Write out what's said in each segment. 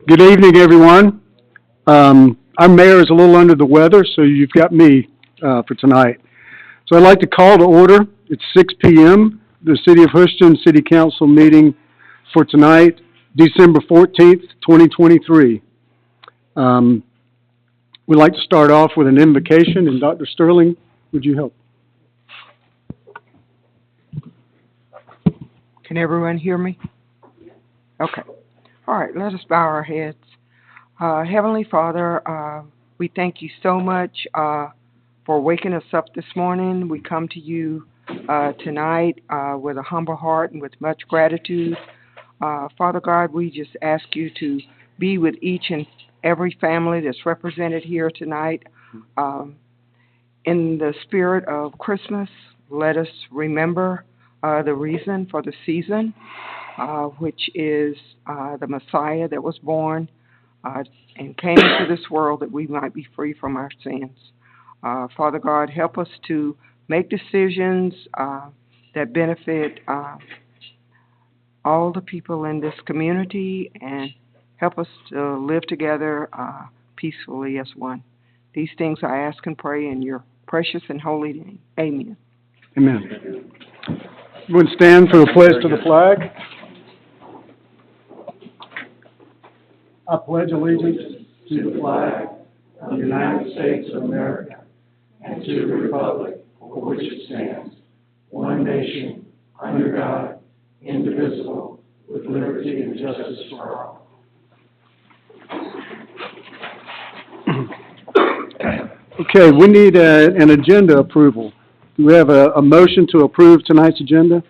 Good evening, everyone. Our mayor is a little under the weather, so you've got me for tonight. So I'd like to call to order. It's 6 p.m. The City of Houston City Council meeting for tonight, December 14th, 2023. We'd like to start off with an invocation, and Dr. Sterling, would you help? Can everyone hear me? Okay. All right, let us bow our heads. Heavenly Father, we thank you so much for waking us up this morning. We come to you tonight with a humble heart and with much gratitude. Father God, we just ask you to be with each and every family that's represented here tonight. In the spirit of Christmas, let us remember the reason for the season, which is the Messiah that was born and came into this world that we might be free from our sins. Father God, help us to make decisions that benefit all the people in this community and help us to live together peacefully as one. These things I ask and pray in your precious and holy name. Amen. Amen. Everyone stand for the pledge to the flag. I pledge allegiance to the flag of the United States of America and to the republic for which it stands, one nation, under God, indivisible, with liberty and justice for all. Okay, we need an agenda approval. Do we have a motion to approve tonight's agenda?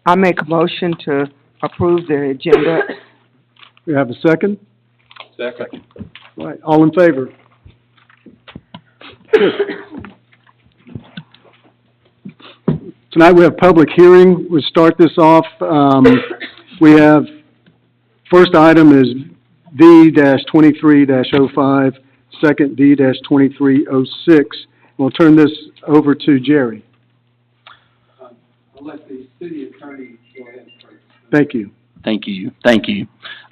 I make a motion to approve the agenda. We have a second? Second. All right, all in favor? Good. Tonight we have public hearing. We'll start this off. We have, first item is D-23-05, second D-23-06. We'll turn this over to Jerry. I'll let the city attorney go ahead first. Thank you. Thank you.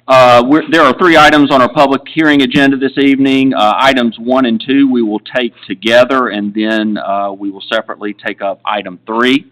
There are three items on our public hearing agenda this evening. Items 1 and 2 we will take together, and then we will separately take up item 3.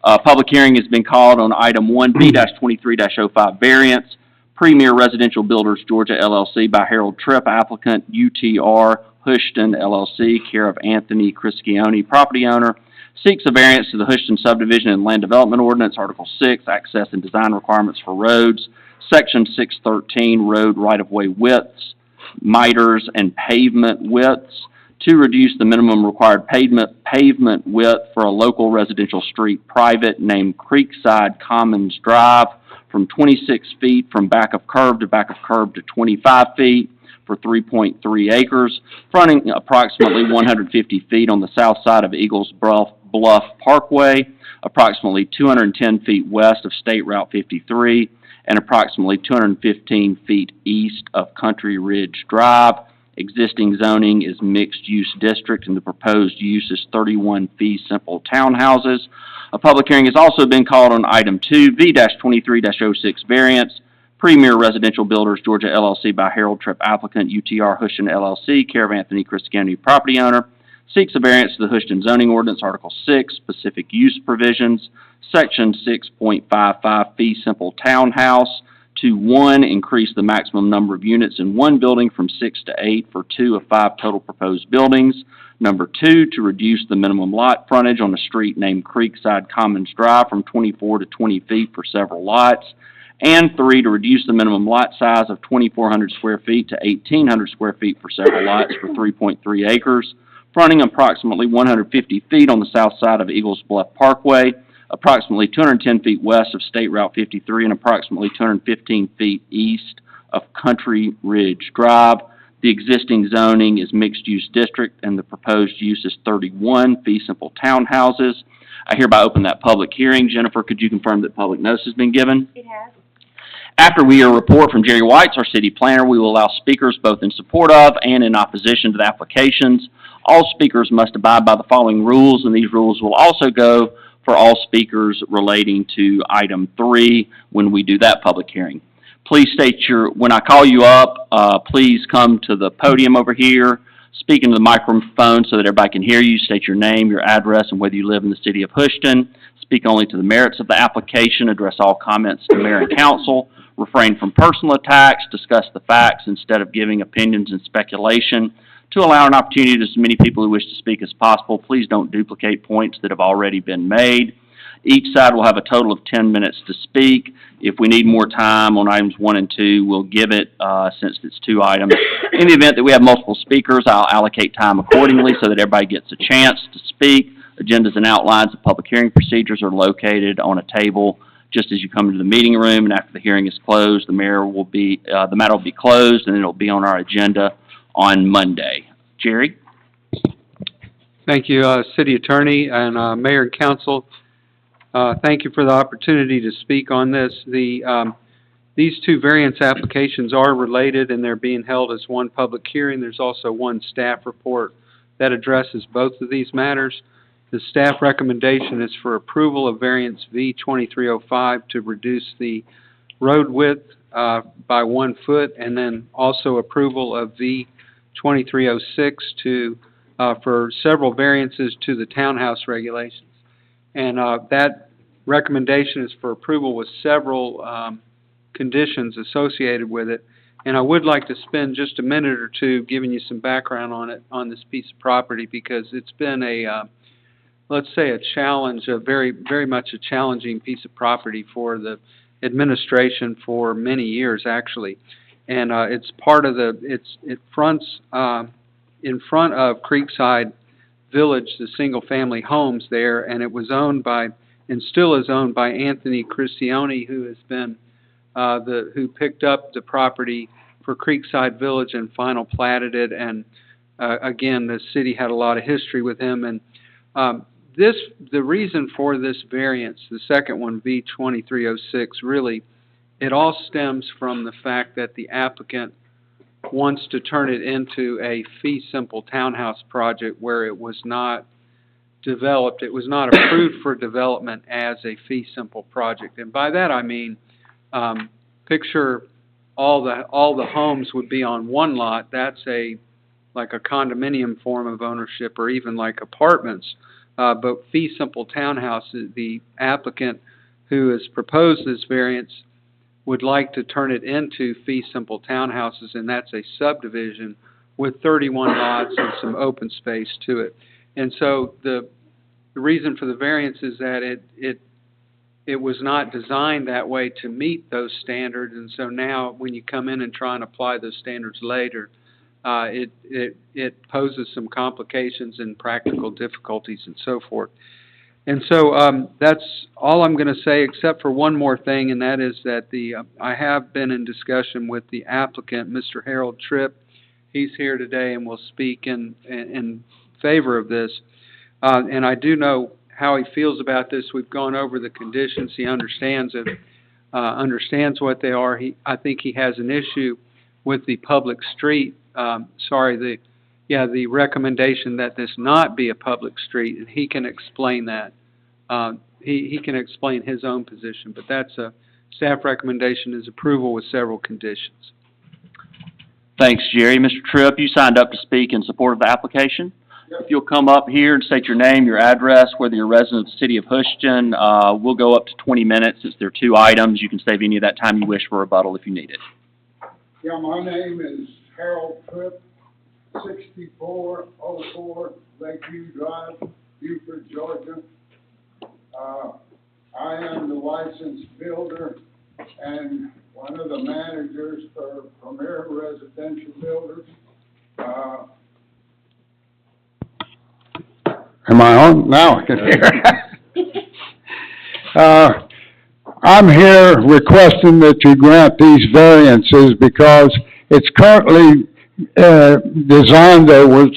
Public hearing has been called on item 1B-23-05 variance, Premier Residential Builders Georgia LLC by Harold Tripp, applicant UTR Houston LLC, care of Anthony Criscione, property owner, seeks a variance to the Houston Subdivision and Land Development Ordinance, Article 6, Access and Design Requirements for Roads, Section 613, Road Right-of-Way Widths, Miters, and Pavement Widths, to reduce the minimum required pavement width for a local residential street private named Creekside Commons Drive from 26 feet from back of curb to 25 feet for 3.3 acres, fronting approximately 150 feet on the south side of Eagles Bluff Parkway, approximately 210 feet west of State Route 53, and approximately 215 feet east of Country Ridge Drive. Existing zoning is mixed-use district, and the proposed use is 31 fee simple townhouses. A public hearing has also been called on item 2, V-23-06 variance, Premier Residential Builders Georgia LLC by Harold Tripp, applicant UTR Houston LLC, care of Anthony Criscione, property owner, seeks a variance to the Houston Zoning Ordinance, Article 6, Specific Use Provisions, Section 6.55 fee simple townhouse, to 1, increase the maximum number of units in one building from 6 to 8 for 2 of 5 total proposed buildings. Number 2, to reduce the minimum lot frontage on a street named Creekside Commons Drive from 24 to 20 feet for several lots. And 3, to reduce the minimum lot size of 2,400 square feet to 1,800 square feet for several lots for 3.3 acres, fronting approximately 150 feet on the south side of Eagles Bluff Parkway, approximately 210 feet west of State Route 53, and approximately 215 feet east of Country Ridge Drive. The existing zoning is mixed-use district, and the proposed use is 31 fee simple townhouses. I hereby open that public hearing. Jennifer, could you confirm that public notice has been given? It has. After we hear a report from Jerry Whites, our city planner, we will allow speakers both in support of and in opposition to the applications. All speakers must abide by the following rules, and these rules will also go for all speakers relating to item 3 when we do that public hearing. Please state when I call you up, please come to the podium over here, speak into the microphone so that everybody can hear you. State your name, your address, and whether you live in the city of Houston. Speak only to the merits of the application. Address all comments to mayor and council. Refrain from personal attacks. Discuss the facts instead of giving opinions and speculation. To allow an opportunity to as many people who wish to speak as possible, please don't duplicate points that have already been made. Each side will have a total of 10 minutes to speak. If we need more time on items 1 and 2, we'll give it since it's 2 items. In the event that we have multiple speakers, I'll allocate time accordingly so that everybody gets a chance to speak. Agendas and outlines of public hearing procedures are located on a table just as you come into the meeting room, and after the hearing is closed, the matter will be closed, and it'll be on our agenda on Monday. Jerry? Thank you, City Attorney and Mayor and Council. Thank you for the opportunity to speak on this. These 2 variance applications are related, and they're being held as one public hearing. There's also one staff report that addresses both of these matters. The staff recommendation is for approval of variance V2305 to reduce the road width by 1 foot, and then also approval of V2306 for several variances to the townhouse regulations. And that recommendation is for approval with several conditions associated with it. And I would like to spend just a minute or 2 giving you some background on this piece of property, because it's been let's say a challenge, a very, very much a challenging piece of property for the administration for many years, actually. And it's part of it fronts in front of Creekside Village, the single-family homes there, and it was owned by, and still is owned by Anthony Cristione, who has been who picked up the property for Creekside Village and final platted it. And again, the city had a lot of history with him. And the reason for this variance, the second one, V2306, really, it all stems from the fact that the applicant wants to turn it into a fee simple townhouse project where it was not developed. It was not approved for development as a fee simple project. And by that I mean, picture all the homes would be on one lot. That's like a condominium form of ownership, or even like apartments. But fee simple townhouses, the applicant who has proposed this variance would like to turn it into fee simple townhouses, and that's a subdivision with 31 lots and some open space to it. And so the reason for the variance is that it was not designed that way to meet those standards, and so now when you come in and try and apply those standards later, it poses some complications and practical difficulties and so forth. And so that's all I'm going to say, except for one more thing, and that is that I have been in discussion with the applicant, Mr. Harold Tripp. He's here today and will speak in favor of this. And I do know how he feels about this. We've gone over the conditions. He understands it, understands what they are. I think he has an issue with the public street. The recommendation that this not be a public street, and he can explain that. He can explain his own position, but that's a staff recommendation is approval with several conditions. Thanks, Jerry. Mr. Tripp, you signed up to speak in support of the application. Yep. If you'll come up here and state your name, your address, whether you're a resident of the city of Houston, we'll go up to 20 minutes. Since there are 2 items, you can save any of that time you wish for rebuttal if you need it. Yeah, my name is Harold Tripp, 6404 Lakeview Drive, Beaufort, Georgia. I am the licensed builder and one of the managers for Premier Residential Builders. Am I on? Now I can hear. I'm here requesting that you grant these variances because it's currently designed that was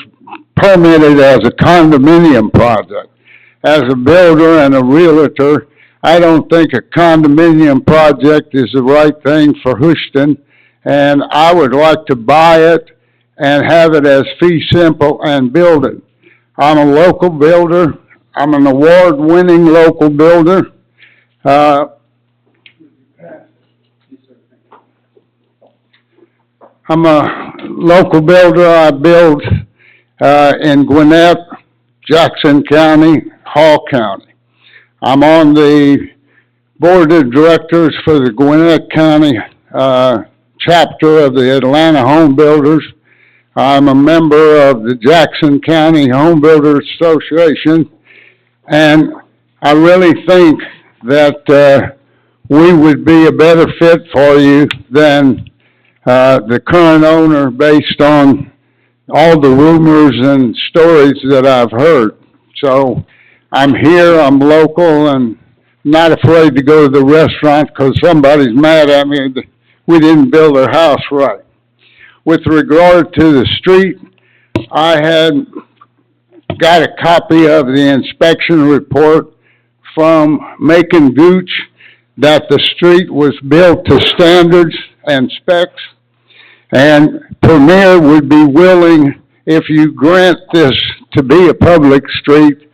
permitted as a condominium project. As a builder and a realtor, I don't think a condominium project is the right thing for Houston, and I would like to buy it and have it as fee simple and build it. I'm a local builder. I'm an award-winning local builder. I'm a local builder. I build, in Gwinnett, Jackson County, Hall County. I'm on the board of directors for the Gwinnett County, chapter of the Atlanta Home Builders. I'm a member of the Jackson County Home Builders Association, and I really think that, we would be a better fit for you than, the current owner based on all the rumors and stories that I've heard. So I'm here, I'm local, and not afraid to go to the restaurant because somebody's mad at me that we didn't build their house right. With regard to the street, I had got a copy of the inspection report from Macon Gooch that the street was built to standards and specs, and Premier would be willing, if you grant this to be a public street,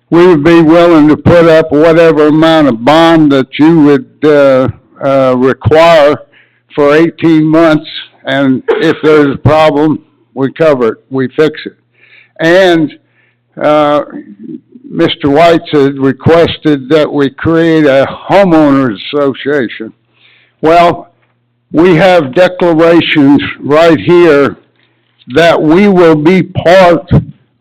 we would be willing to put up whatever amount of bond that you would require for 18 months, and if there's a problem, we cover it, we fix it. And Mr. White had requested that we create a homeowners association. Well, we have declarations right here that we will be part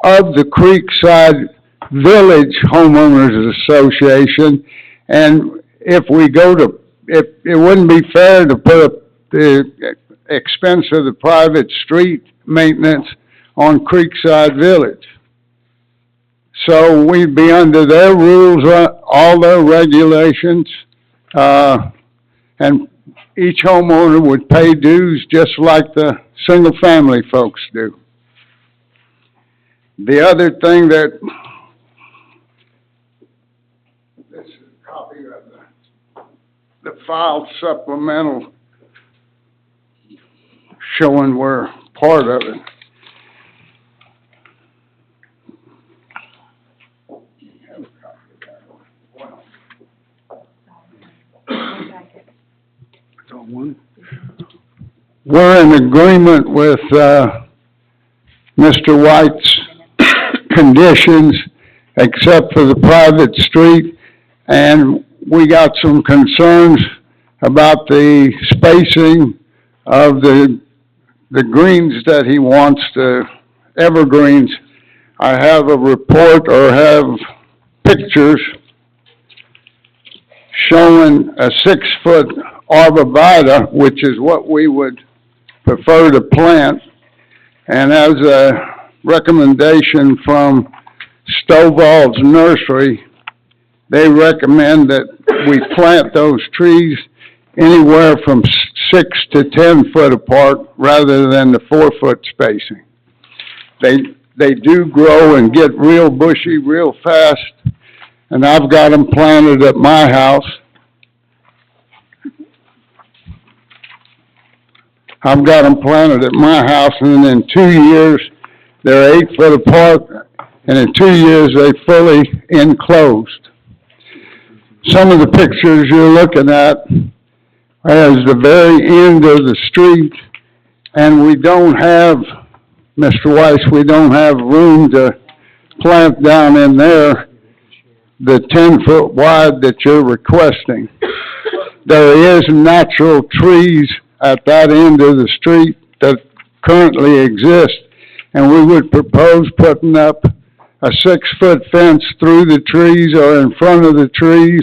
of the Creekside Village Homeowners Association, and if we go to, if it wouldn't be fair to put up the expense of the private street maintenance on Creekside Village. So we'd be under their rules, all their regulations, and each homeowner would pay dues just like the single-family folks do. The other thing that, this is a copy of the file supplemental showing we're part of it. We're in agreement with, Mr. White's conditions, except for the private street, and we got some concerns about the spacing of the greens that he wants, the evergreens. I have a report or have pictures showing a 6-foot arborvitae, which is what we would prefer to plant. And as a recommendation from Stovall's Nursery, they recommend that we plant those trees anywhere from 6 to 10 foot apart rather than the 4-foot spacing. They do grow and get real bushy real fast, and I've got them planted at my house. I've got them planted at my house, and in 2 years, they're 8 foot apart, and in 2 years, they fully enclosed. Some of the pictures you're looking at is the very end of the street, and we don't have, Mr. Weiss, we don't have room to plant down in there the 10-foot wide that you're requesting. There is natural trees at that end of the street that currently exist, and we would propose putting up a 6-foot fence through the trees or in front of the trees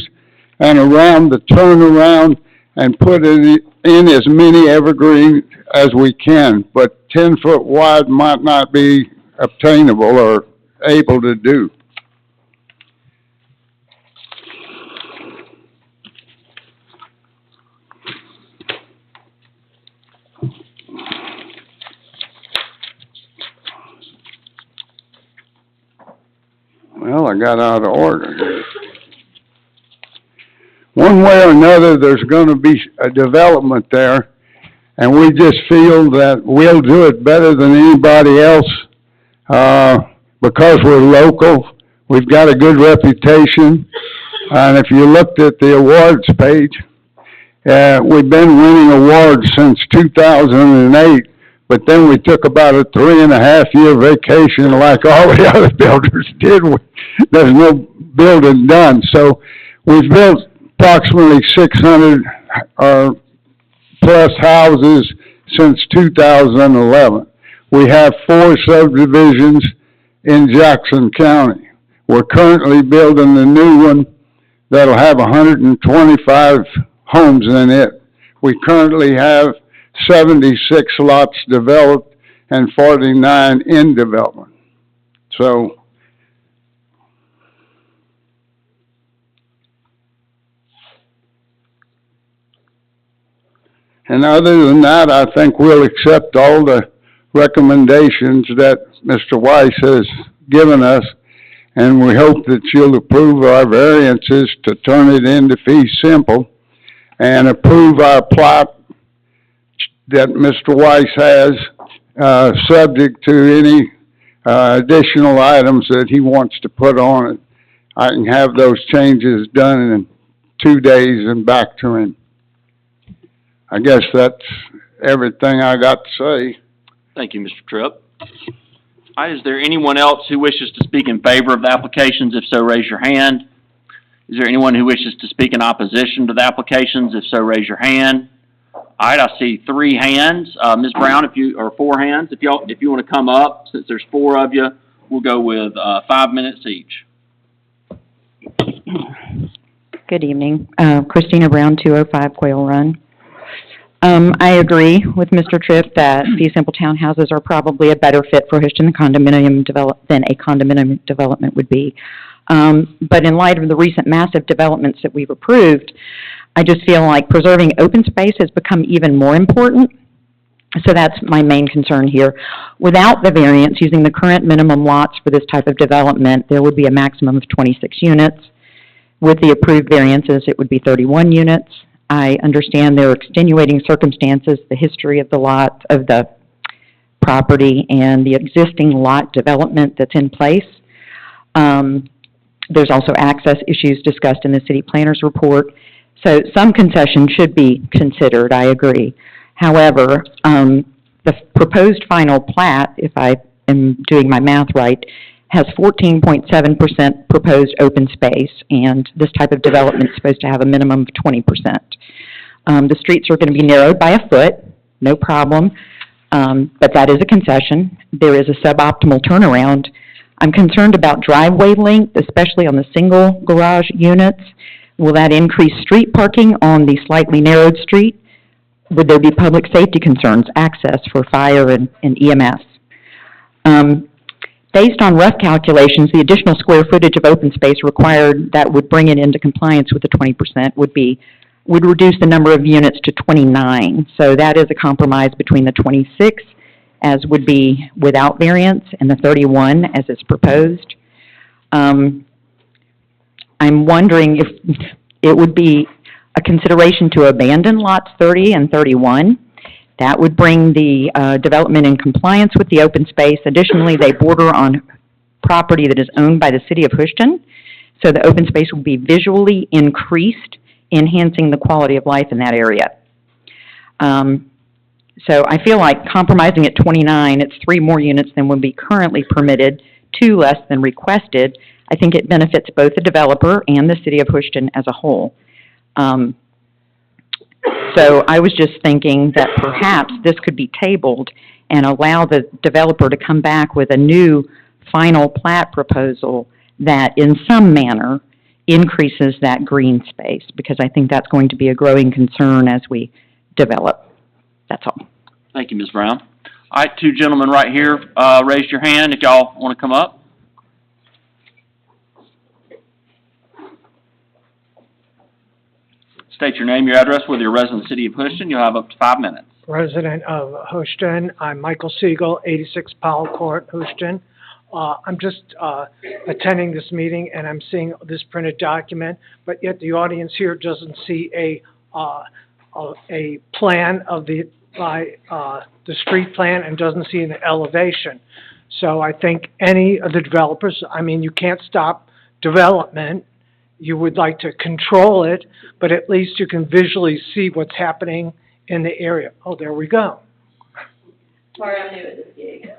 and around the turnaround and put in as many evergreens as we can, but 10-foot wide might not be obtainable or able to do. Well, I got out of order. One way or another, there's going to be a development there, and we just feel that we'll do it better than anybody else because we're local. We've got a good reputation, and if you looked at the awards page, We've been winning awards since 2008, but then we took about a 3.5 year vacation like all the other builders did. There's no building done. So we've built approximately 600 plus houses since 2011. We have 4 subdivisions in Jackson County. We're currently building the new one that'll have 125 homes in it. We currently have 76 lots developed and 49 in development. So, and other than that, I think we'll accept all the recommendations that Mr. Weiss has given us, and we hope that you'll approve our variances to turn it into fee simple and approve our plot that Mr. Weiss has, subject to any additional items that he wants to put on it. I can have those changes done in 2 days and back to him. I guess that's everything I got to say. Thank you, Mr. Tripp. All right, is there anyone else who wishes to speak in favor of the applications? If so, raise your hand. Is there anyone who wishes to speak in opposition to the applications? If so, raise your hand. All right, I see 3 hands. Ms. Brown, or 4 hands. If you want to come up, since there's 4 of you, we'll go with 5 minutes each. Good evening. Christina Brown, 205 Quail Run. I agree with Mr. Tripp that fee simple townhouses are probably a better fit for Houston than a condominium development would be. But in light of the recent massive developments that we've approved, I just feel like preserving open space has become even more important. So that's my main concern here. Without the variance, using the current minimum lots for this type of development, there would be a maximum of 26 units. With the approved variances, it would be 31 units. I understand there are extenuating circumstances, the history of the lot, of the property, and the existing lot development that's in place. There's also access issues discussed in the city planner's report. So some concession should be considered, I agree. However, the proposed final plat, if I am doing my math right, has 14.7% proposed open space, and this type of development is supposed to have a minimum of 20%. The streets are going to be narrowed by a foot, no problem, but that is a concession. There is a suboptimal turnaround. I'm concerned about driveway length, especially on the single garage units. Will that increase street parking on the slightly narrowed street? Would there be public safety concerns, access for fire and EMS? Based on rough calculations, the additional square footage of open space required that would bring it into compliance with the 20% would reduce the number of units to 29. So that is a compromise between the 26, as would be without variance, and the 31 as is proposed. I'm wondering if it would be a consideration to abandon lots 30 and 31. That would bring the development in compliance with the open space. Additionally, they border on property that is owned by the city of Houston, so the open space will be visually increased, enhancing the quality of life in that area. So I feel like compromising at 29, it's 3 more units than would be currently permitted, 2 less than requested. I think it benefits both the developer and the city of Houston as a whole. So I was just thinking that perhaps this could be tabled and allow the developer to come back with a new final plat proposal that in some manner increases that green space, because I think that's going to be a growing concern as we develop. That's all. Thank you, Ms. Brown. All right, 2 gentlemen right here, raise your hand if y'all want to come up. State your name, your address, whether you're a resident of the city of Houston. You'll have up to 5 minutes. Resident of Houston. I'm Michael Siegel, 86 Powell Court, Houston. I'm just attending this meeting, and I'm seeing this printed document, but yet the audience here doesn't see a plan of the street plan, and doesn't see an elevation. So I think any of the developers, I mean, you can't stop development you would like to control it, but at least you can visually see what's happening in the area. Oh, there we go. Sorry, I'm new at this gig.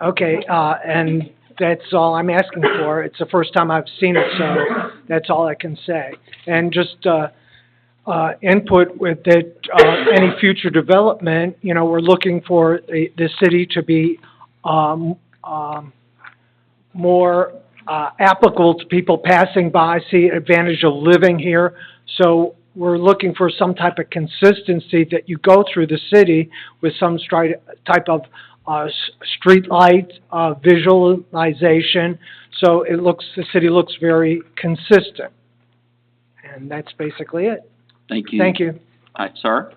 Okay, and that's all I'm asking for. It's the first time I've seen it, so that's all I can say. And just, input with that, any future development, you know, we're looking for the city to be, more, applicable to people passing by, see advantage of living here. So we're looking for some type of consistency that you go through the city with some type of street light, visualization, so the city looks very consistent. And that's basically it. Thank you. Thank you. All right, sir?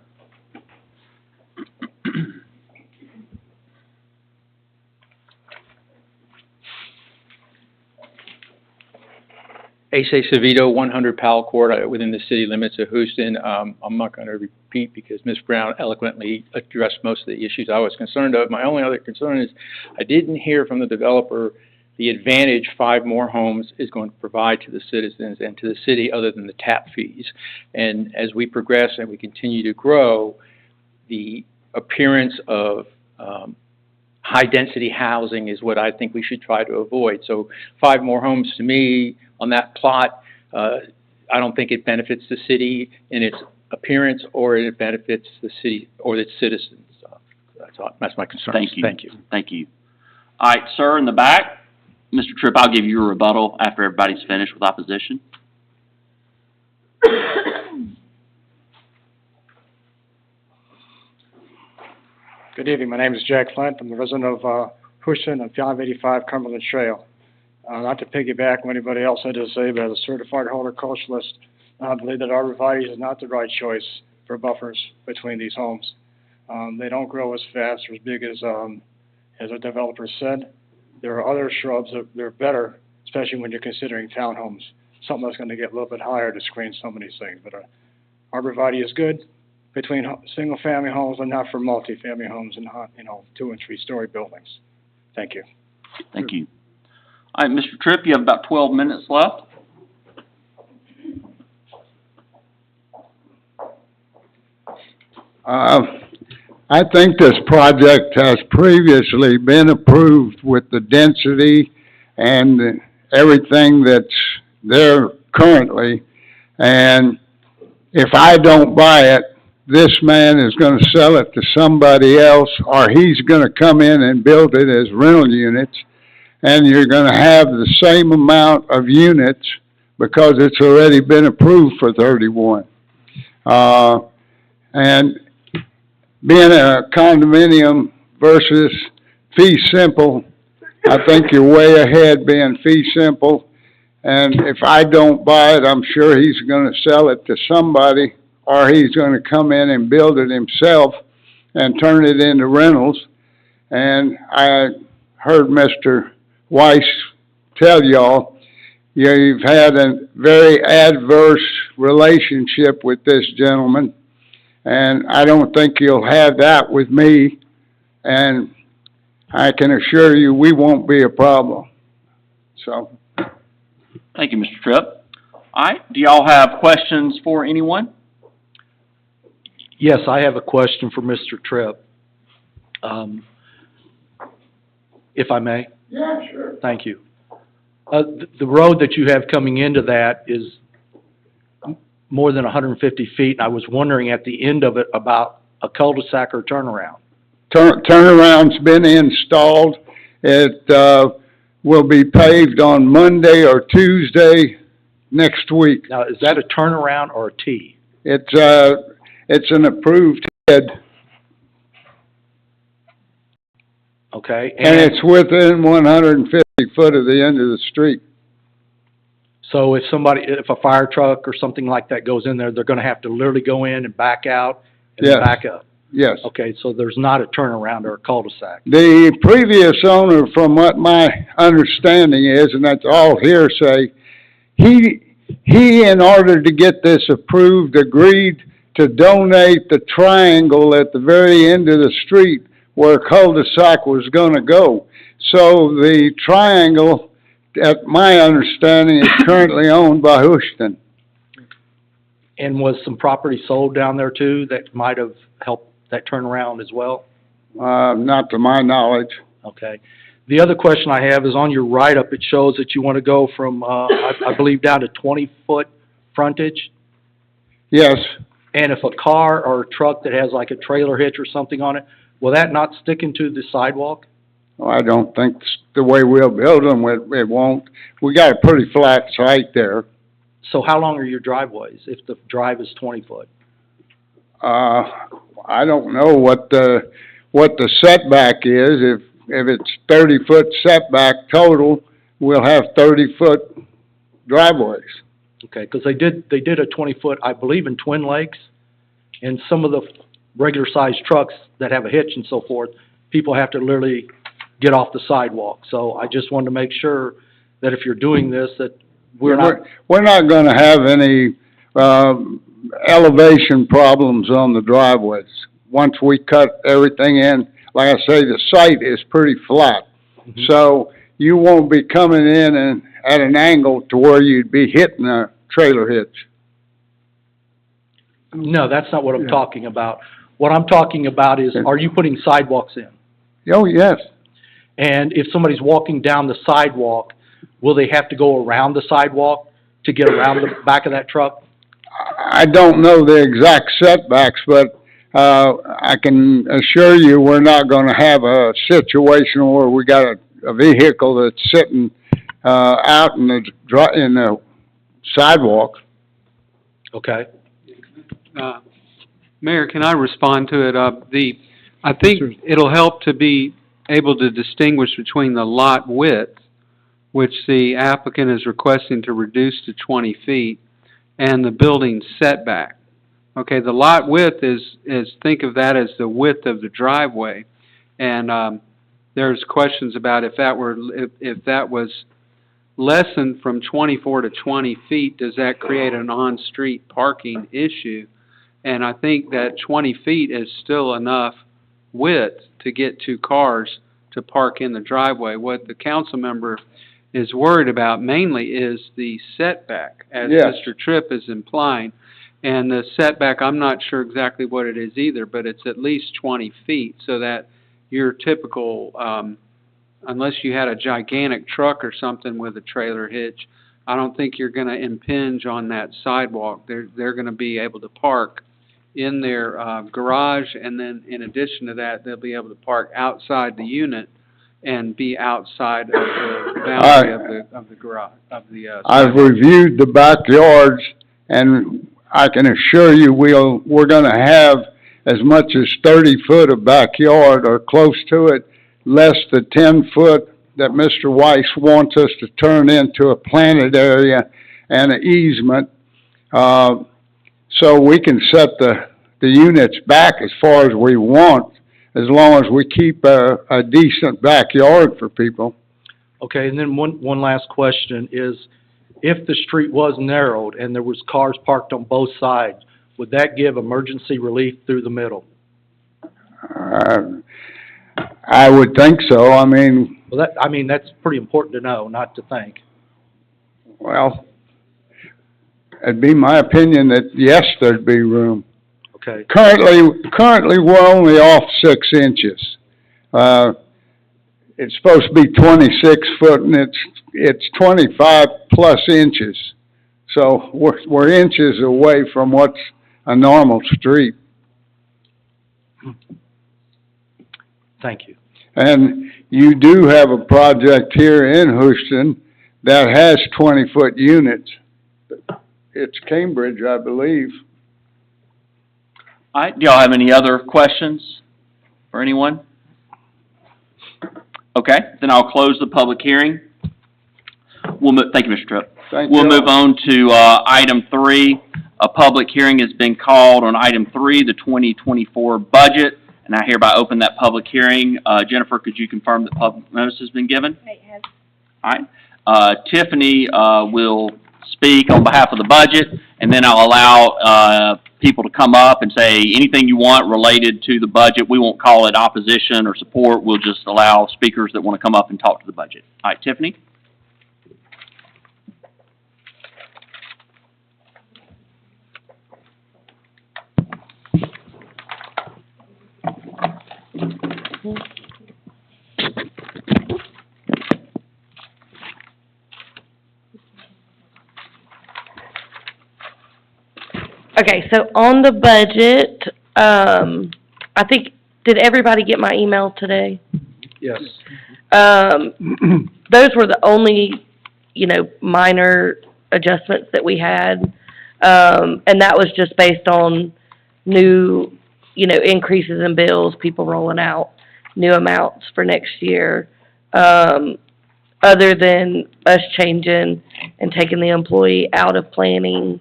Asa Savito, 100 Powell Court, within the city limits of Houston. I'm not going to repeat because Ms. Brown eloquently addressed most of the issues I was concerned of. My only other concern is I didn't hear from the developer the advantage 5 more homes is going to provide to the citizens and to the city other than the tap fees. And as we progress and we continue to grow, the appearance of high-density housing is what I think we should try to avoid. So 5 more homes to me on that plot, I don't think it benefits the city in its appearance or it benefits the city or its citizens. That's my concern. Thank you. Thank you. Thank you. All right, sir, in the back. Mr. Tripp, I'll give you a rebuttal after everybody's finished with opposition. Good evening. My name is Jack Flint. I'm the resident of Houston on 585 Cumberland Trail. Not to piggyback what anybody else had to say, but as a certified horticulturalist, I believe that arborvitae is not the right choice for buffers between these homes. They don't grow as fast or as big as the developer said. There are other shrubs that they're better, especially when you're considering townhomes. Something that's going to get a little bit higher to screen some of these things. But arborvitae is good between single-family homes, but not for multi-family homes and 2- and 3-story buildings. Thank you. Thank you. All right, Mr. Tripp, you have about 12 minutes left. I think this project has previously been approved with the density and everything that's there currently. And if I don't buy it, this man is going to sell it to somebody else, or he's going to come in and build it as rental units. And you're going to have the same amount of units because it's already been approved for 31. And being a condominium versus fee simple, I think you're way ahead being fee simple. And if I don't buy it, I'm sure he's going to sell it to somebody, or he's going to come in and build it himself and turn it into rentals. And I heard Mr. Weiss tell y'all, you've had a very adverse relationship with this gentleman, and I don't think you'll have that with me, and I can assure you we won't be a problem. So. Thank you, Mr. Tripp. All right, do y'all have questions for anyone? Yes, I have a question for Mr. Tripp. If I may? Yeah, sure. Thank you. The road that you have coming into that is more than 150 feet, and I was wondering at the end of it about a cul-de-sac or turnaround. Turnaround's been installed. It will be paved on Monday or Tuesday next week. Now, is that a turnaround or a T? It's an approved head. Okay. And it's within 150 foot of the end of the street. So if a fire truck or something like that goes in there, they're gonna have to literally go in and back out and then Yes. back up? Yes. Okay, so there's not a turnaround or a cul-de-sac. The previous owner, from what my understanding is, and that's all hearsay, he, in order to get this approved, agreed to donate the triangle at the very end of the street where cul-de-sac was gonna go. So the triangle, at my understanding, is currently owned by Houston. And was some property sold down there too that might have helped that turnaround as well? Not to my knowledge. Okay. The other question I have is on your write-up, it shows that you want to go from, I believe, down to 20-foot frontage. Yes, And if a car or a truck that has like a trailer hitch or something on it, will that not stick into the sidewalk? I don't think the way we'll build them, it won't. We got a pretty flat site there. So how long are your driveways if the drive is 20 foot? I don't know what the setback is. If it's 30-foot setback total, we'll have 30-foot driveways. Okay, because they did a 20 foot, I believe, in Twin Lakes. And some of the regular sized trucks that have a hitch and so forth, people have to literally get off the sidewalk. So I just wanted to make sure that if you're doing this, that we're not gonna have any, elevation problems on the driveways. Once we cut everything in, like I say, the site is pretty flat. Mhm. So you won't be coming in and at an angle to where you'd be hitting a trailer hitch. No, that's not what I'm Yeah. talking about. What I'm talking about is, are you putting sidewalks in? Oh, yes. And if somebody's walking down the sidewalk, will they have to go around the sidewalk to get around the back of that truck? I don't know the exact setbacks, but, I can assure you, we're not gonna have a situation where we got a vehicle that's sitting, out in the sidewalk. Okay. Mayor, can I respond to it? I think it'll help to be able to distinguish between the lot width, which the applicant is requesting to reduce to 20 feet, and the building setback. Okay, the lot width is think of that as the width of the driveway. And, there's questions about if that was lessened from 24 to 20 feet, does that create an on-street parking issue? And I think that 20 feet is still enough width to get two cars to park in the driveway. What the council member is worried about mainly is the setback, as Yes. Mr. Tripp is implying. And the setback, I'm not sure exactly what it is either, but it's at least 20 feet, so that your typical, unless you had a gigantic truck or something with a trailer hitch, I don't think you're gonna impinge on that sidewalk. They're gonna be able to park in their, garage, and then in addition to that, they'll be able to park outside the unit and be outside of the boundary of the garage, of the, I've reviewed the backyards, and I can assure you, we're gonna have as much as 30 foot of backyard or close to it, less the 10 foot that Mr. Weiss wants us to turn into a planted area and an easement. So we can set the units back as far as we want, as long as we keep a decent backyard for people. Okay, and then one last question is, if the street was narrowed and there was cars parked on both sides, would that give emergency relief through the middle? I would think so. I mean, Well, that's pretty important to know, not to think. well, it'd be my opinion that yes, there'd be room. Okay, Currently, we're only off 6 inches. It's supposed to be 26 foot, and it's 25 plus inches. So we're inches away from what's a normal street. thank you. And you do have a project here in Houston that has 20-foot units. It's Cambridge, I believe. All right, do y'all have any other questions for anyone? Okay, then I'll close the public hearing. Thank you, Mr. Tripp. We'll move on to, item 3. A public hearing has been called on item 3, the 2024 budget, and I hereby open that public hearing. Jennifer, could you confirm that public notice has been given? It has. All right. Tiffany, will speak on behalf of the budget, and then I'll allow, people to come up and say anything you want related to the budget. We won't call it opposition or support. We'll just allow speakers that want to come up and talk to the budget. All right, Tiffany? Okay, so on the budget, I think, did everybody get my email today? Yes. Those were the only, minor adjustments that we had. And that was just based on new, increases in bills, people rolling out new amounts for next year. Other than us changing and taking the employee out of planning,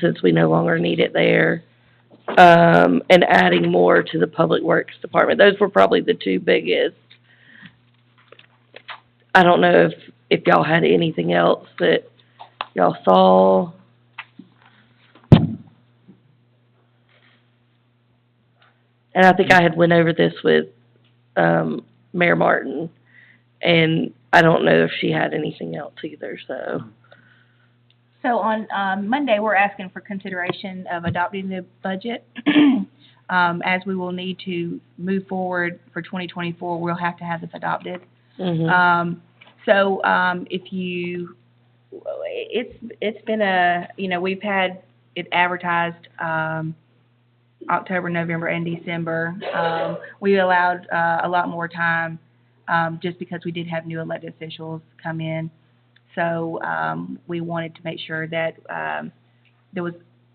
since we no longer need it there, and adding more to the Public Works Department. Those were probably the two biggest. I don't know if y'all had anything else that y'all saw. And I think I had went over this with, Mayor Martin, and I don't know if she had anything else either, so. So on Monday, we're asking for consideration of adopting the budget. As we will need to move forward for 2024, we'll have to have this adopted. Mhm. If you, it's been we've had it advertised October, November, and December. We allowed a lot more time just because we did have new elected officials come in. So we wanted to make sure that there was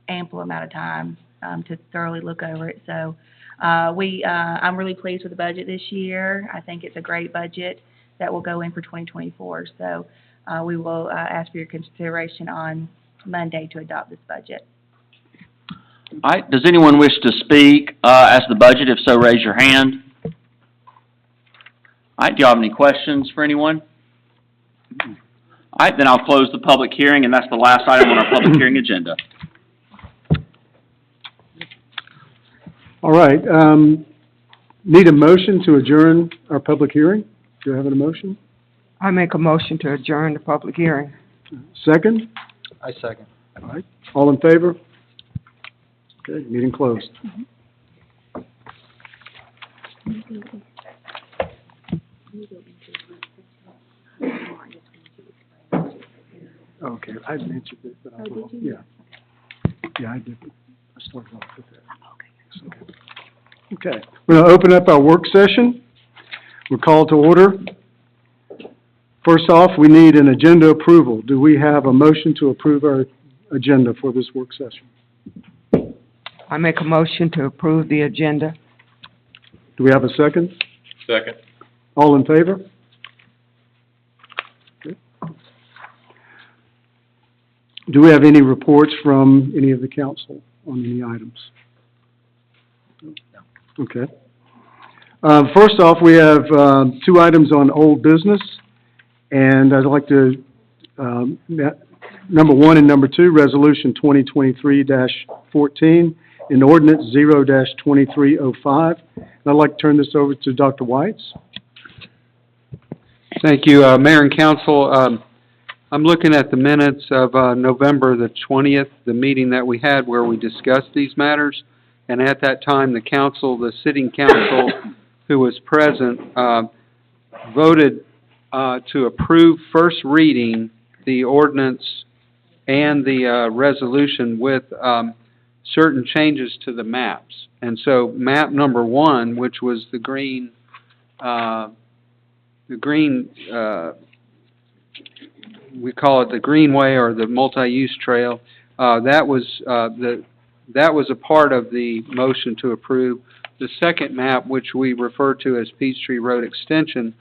ample amount of time to thoroughly look over it. So I'm really pleased with the budget this year. I think it's a great budget that will go in for 2024. So we will ask for your consideration on Monday to adopt this budget. All right, does anyone wish to speak as to the budget? If so, raise your hand. All right, do you have any questions for anyone? All right, then I'll close the public hearing, and that's the last item on our public hearing agenda. All right, need a motion to adjourn our public hearing? Do I have a motion? I make a motion to adjourn the public hearing. Second? I second. All right, all in favor? Okay, meeting closed. Okay, I mentioned it, but I will, yeah. Yeah, I did. I started off with that. Okay, we're gonna open up our work session. We're called to order. First off, we need an agenda approval. Do we have a motion to approve our agenda for this work session? I make a motion to approve the agenda. Do we have a second? Second. All in favor? Okay. Do we have any reports from any of the council on any items? No. Okay. First off, we have two items on old business, and I'd like to, number one and number two, Resolution 2023-14, and Ordinance 0-2305. I'd like to turn this over to Dr. Whites. Thank you, Mayor and Council. I'm looking at the minutes of November the 20th, the meeting that we had where we discussed these matters. And at that time, the council, the sitting council who was present, voted to approve first reading the ordinance and the resolution with certain changes to the maps. And so map number one, which was the green, we call it the Greenway or the multi-use trail, that was a part of the motion to approve. The second map, which we refer to as Peachtree Road Extension,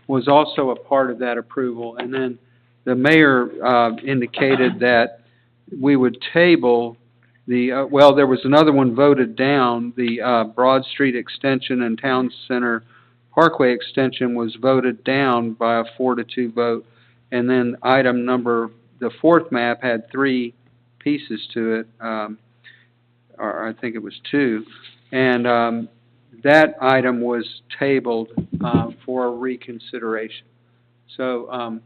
was also a part of that approval. And then the mayor indicated that we would table the, well, there was another one voted down, the Broad Street Extension and Town Center Parkway Extension was voted down by a 4-2 vote. And then item number, the fourth map had three pieces to it. or I think it was two, and, that item was tabled, for reconsideration. So,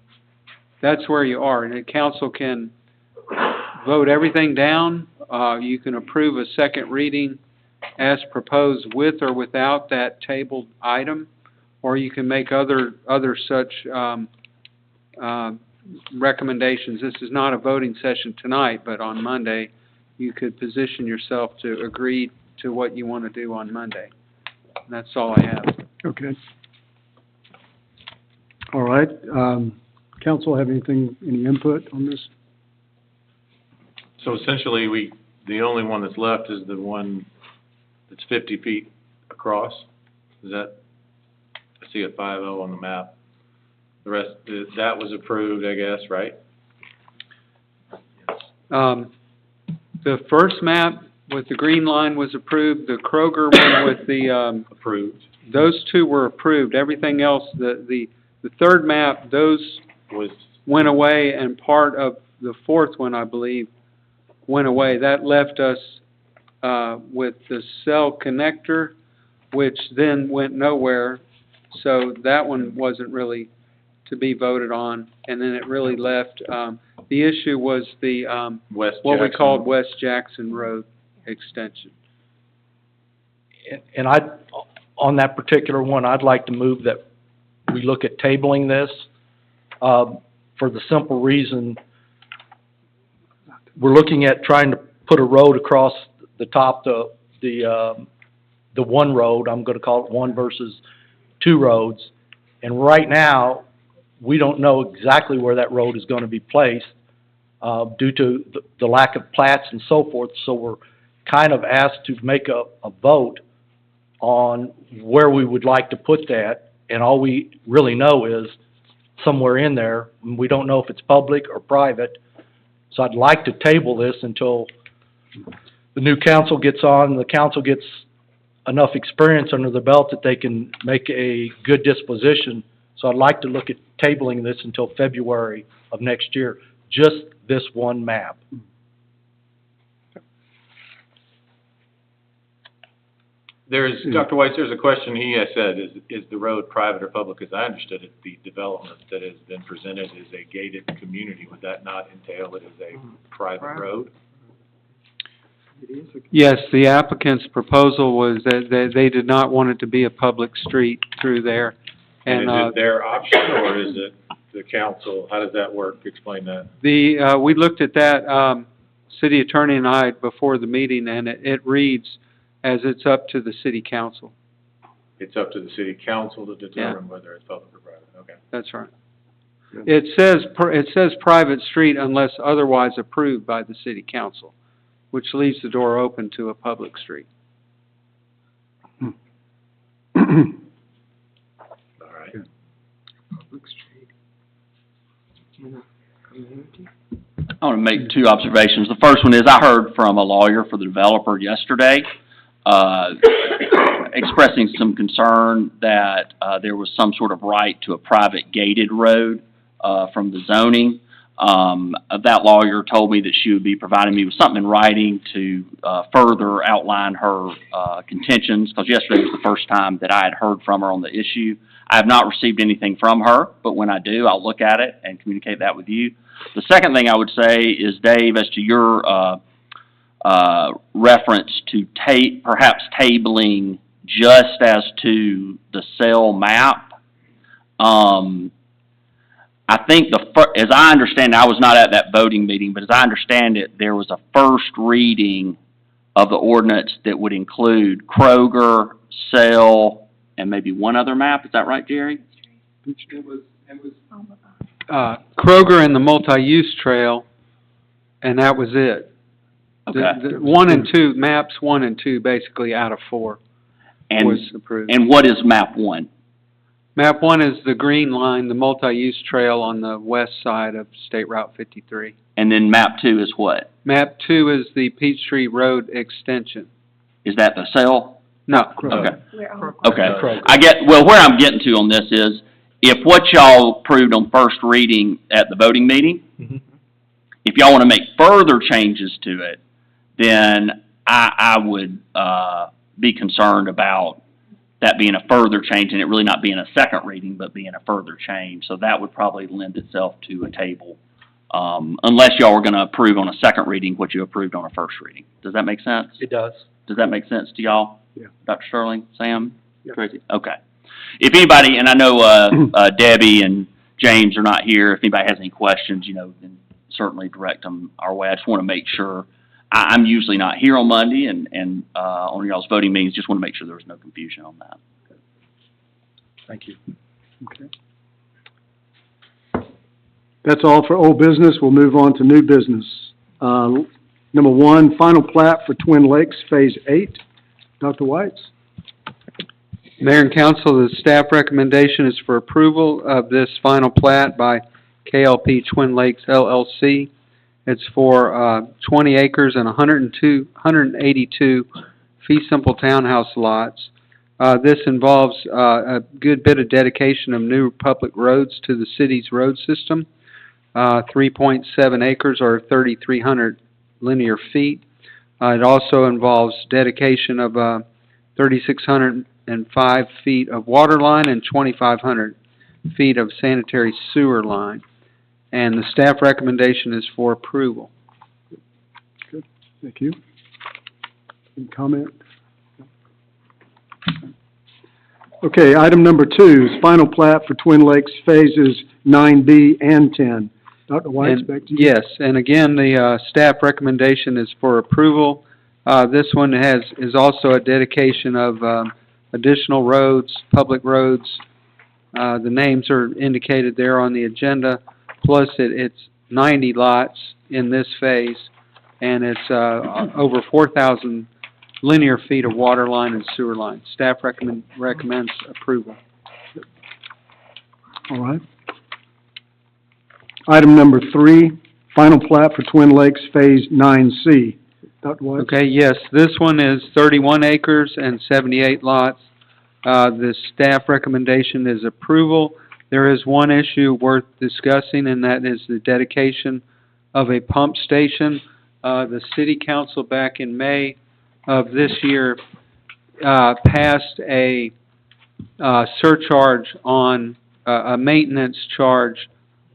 that's where you are, and the council can vote everything down. You can approve a second reading as proposed with or without that tabled item, or you can make other such, recommendations. This is not a voting session tonight, but on Monday, you could position yourself to agree to what you want to do on Monday. And that's all I have. Okay. All right, council have anything, any input on this? So essentially, the only one that's left is the one that's 50 feet across? Is that, I see a 5-0 on the map. The rest, that was approved, I guess, right? The first map with the green line was approved, the Kroger one with the, Approved. those two were approved. Everything else, the third map, those Was, went away, and part of the fourth one, I believe, went away. That left us, with the cell connector, which then went nowhere, so that one wasn't really to be voted on, and then it really left, the issue was the, West what we Jackson. called West Jackson Road extension. And on that particular one, I'd like to move that we look at tabling this, for the simple reason, we're looking at trying to put a road across the top, the one road, I'm gonna call it one versus two roads. And right now, we don't know exactly where that road is gonna be placed, due to the lack of plats and so forth. So we're kind of asked to make a vote on where we would like to put that. And all we really know is somewhere in there. We don't know if it's public or private. So I'd like to table this until the new council gets on, and the council gets enough experience under their belt that they can make a good disposition. So I'd like to look at tabling this until February of next year, just this one map. Dr. Weiss, there's a question he has said, is the road private or public? As I understood it, the development that has been presented is a gated community. Would that not entail it as a private road? Yes, the applicant's proposal was that they did not want it to be a public street through there. And And, is it their option, or is it the council? How does that work? Explain that. we looked at that, city attorney and I before the meeting, and it reads as it's up to the city council. It's up to the city council to determine whether it's public or private. Okay. That's right. It says private street unless otherwise approved by the city council, which leaves the door open to a public street. All right. Public street in a community. I want to make two observations. The first one is I heard from a lawyer for the developer yesterday, expressing some concern that there was some sort of right to a private gated road from the zoning. That lawyer told me that she would be providing me with something in writing to further outline her contentions, because yesterday was the first time that I had heard from her on the issue. I have not received anything from her, but when I do, I'll look at it and communicate that with you. The second thing I would say is, Dave, as to your reference to perhaps tabling just as to the cell map, I think as I understand it, I was not at that voting meeting, but as I understand it, there was a first reading of the ordinance that would include Kroger, cell, and maybe one other map. Is that right, Jerry? Kroger and the multi-use trail, and that was it. Okay. The 1 and 2, maps 1 and 2, basically out of 4 was approved. And what is map 1? Map 1 is the green line, the multi-use trail on the west side of State Route 53. And then map 2 is what? Map 2 is the Peachtree Road extension. Is that the cell? No. Okay. We're on. Okay. Well, where I'm getting to on this is, if what y'all approved on first reading at the voting meeting, if y'all want to make further changes to it, then I would, be concerned about that being a further change and it really not being a second reading, but being a further change. So that would probably lend itself to a table, unless y'all were gonna approve on a second reading what you approved on a first reading. Does that make sense? It does. Does that make sense to y'all? Yeah. Dr. Sterling, Sam, Yeah. Tracy? Okay. If anybody, and I know, Debbie and James are not here, if anybody has any questions, then certainly direct them our way. I just want to make sure, I'm usually not here on Monday and on y'all's voting meetings, just want to make sure there was no confusion on that. Thank you. Okay. That's all for old business. We'll move on to new business. Number one, final plat for Twin Lakes Phase 8. Dr. Whites? Mayor and council, the staff recommendation is for approval of this final plat by KLP Twin Lakes LLC. It's for 20 acres and 182 fee simple townhouse lots. This involves a good bit of dedication of new public roads to the city's road system. 3.7 acres or 3,300 linear feet. It also involves dedication of 3,605 feet of water line and 2,500 feet of sanitary sewer line. And the staff recommendation is for approval. Good, thank you. Any comment? Okay, item number two is final plat for Twin Lakes Phases 9B and 10. Dr. White, And- back to you. Yes, and again, the staff recommendation is for approval. This one is also a dedication of additional roads, public roads. The names are indicated there on the agenda. Plus, it's 90 lots in this phase, and it's over 4,000 linear feet of water line and sewer line. Staff recommends approval. All right. Item number three, final plat for Twin Lakes Phase 9C. Dr. White? Okay, yes, this one is 31 acres and 78 lots. The staff recommendation is approval. There is one issue worth discussing, and that is the dedication of a pump station. The city council back in May of this year passed a surcharge on, a maintenance charge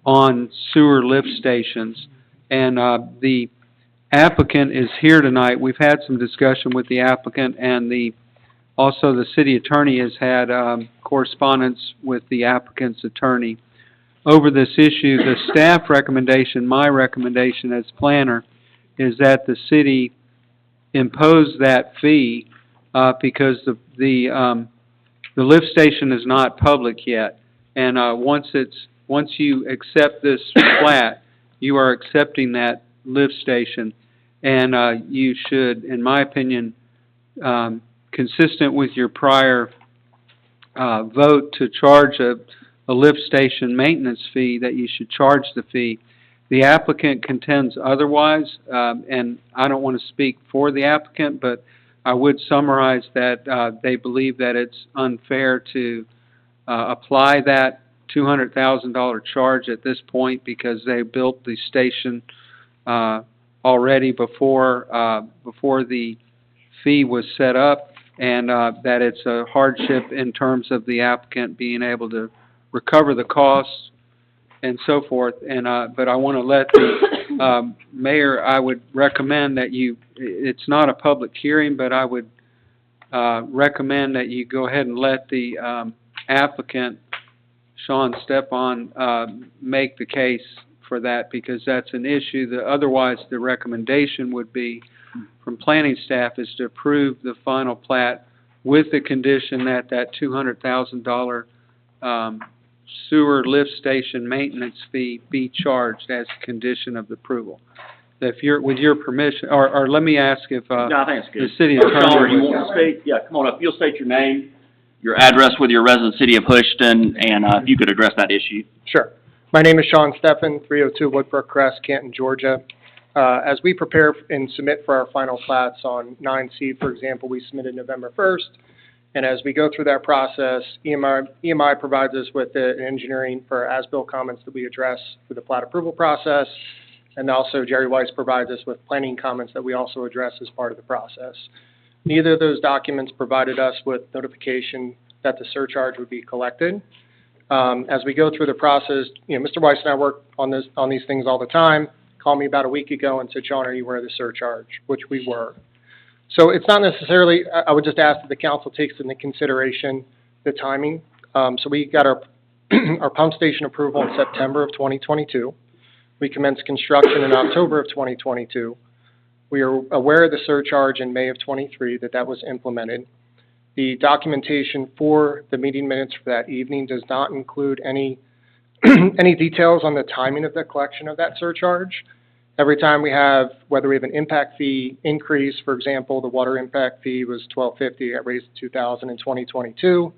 on sewer lift stations. And the applicant is here tonight. We've had some discussion with the applicant, and also the city attorney has had correspondence with the applicant's attorney over this issue. The staff recommendation, my recommendation as planner, is that the city impose that fee because the lift station is not public yet. And once you accept this plat, you are accepting that lift station, and you should, in my opinion, consistent with your prior vote to charge a lift station maintenance fee, that you should charge the fee. The applicant contends otherwise, and I don't want to speak for the applicant, but I would summarize that they believe that it's unfair to apply that $200,000 charge at this point because they built the station already before the fee was set up, and that it's a hardship in terms of the applicant being able to recover the costs and so forth. And but I want to let the mayor, I would recommend that it's not a public hearing, but I would recommend that you go ahead and let the applicant, Sean Stepan, make the case for that, because that's an issue. Otherwise, the recommendation would be from planning staff is to approve the final plat with the condition that that $200,000 sewer lift station maintenance fee be charged as a condition of the approval. If you're, with your permission, or let me ask if No, I think it's good. the city Sean, attorney you want to speak? Yeah, come on up. You'll state your name, your address with your resident city of Houston, and if you could address that issue. Sure. My name is Sean Steffen, 302 Woodbrook Crest, Canton, Georgia. As we prepare and submit for our final plats on 9C, for example, we submitted November 1st. And as we go through that process, EMI provides us with the engineering for as-built comments that we address for the plat approval process. And also Jerry Weiss provides us with planning comments that we also address as part of the process. Neither of those documents provided us with notification that the surcharge would be collected. As we go through the process, Mr. Weiss and I work on these things all the time. Called me about a week ago and said, Sean, are you aware of the surcharge? Which we were. So it's not necessarily, I would just ask that the council takes into consideration the timing. So we got our, our pump station approval in September of 2022. We commenced construction in October of 2022. We are aware of the surcharge in May of 23 that was implemented. The documentation for the meeting minutes for that evening does not include any any details on the timing of the collection of that surcharge. Every time we have, whether we have an impact fee increase, for example, the water impact fee was $12.50, got raised to $2,000 in 2022.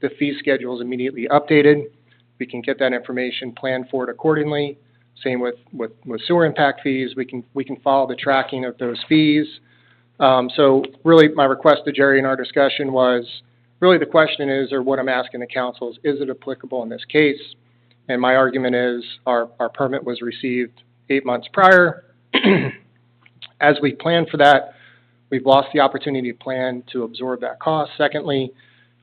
The fee schedule is immediately updated. We can get that information, plan for it accordingly. Same with sewer impact fees. We can follow the tracking of those fees. So really, my request to Jerry in our discussion was, really the question is, or what I'm asking the council is it applicable in this case? And my argument is, our permit was received 8 months prior. As we plan for that, we've lost the opportunity to plan to absorb that cost. Secondly,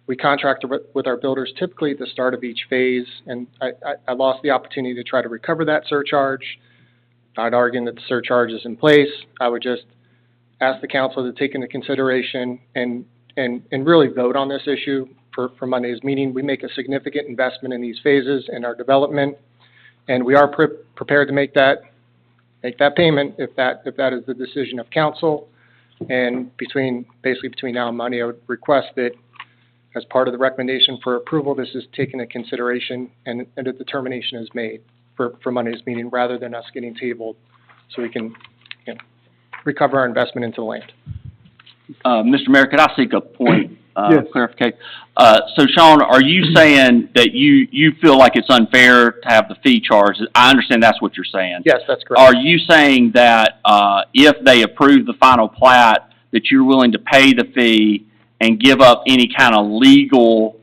we contract with our builders typically at the start of each phase, and I lost the opportunity to try to recover that surcharge. I'd argue that the surcharge is in place. I would just ask the council to take into consideration and really vote on this issue for Monday's meeting. We make a significant investment in these phases in our development, and we are prepared to make that payment if that is the decision of council. And basically between now and Monday, I would request that as part of the recommendation for approval, this is taken into consideration and a determination is made for Monday's meeting rather than us getting tabled so we can recover our investment into the land. Mr. Mayor, could I seek a point Yes. clarification? So Sean, are you saying that you feel like it's unfair to have the fee charged? I understand that's what you're saying. Yes, that's correct. Are you saying that if they approve the final plat, that you're willing to pay the fee and give up any kind of legal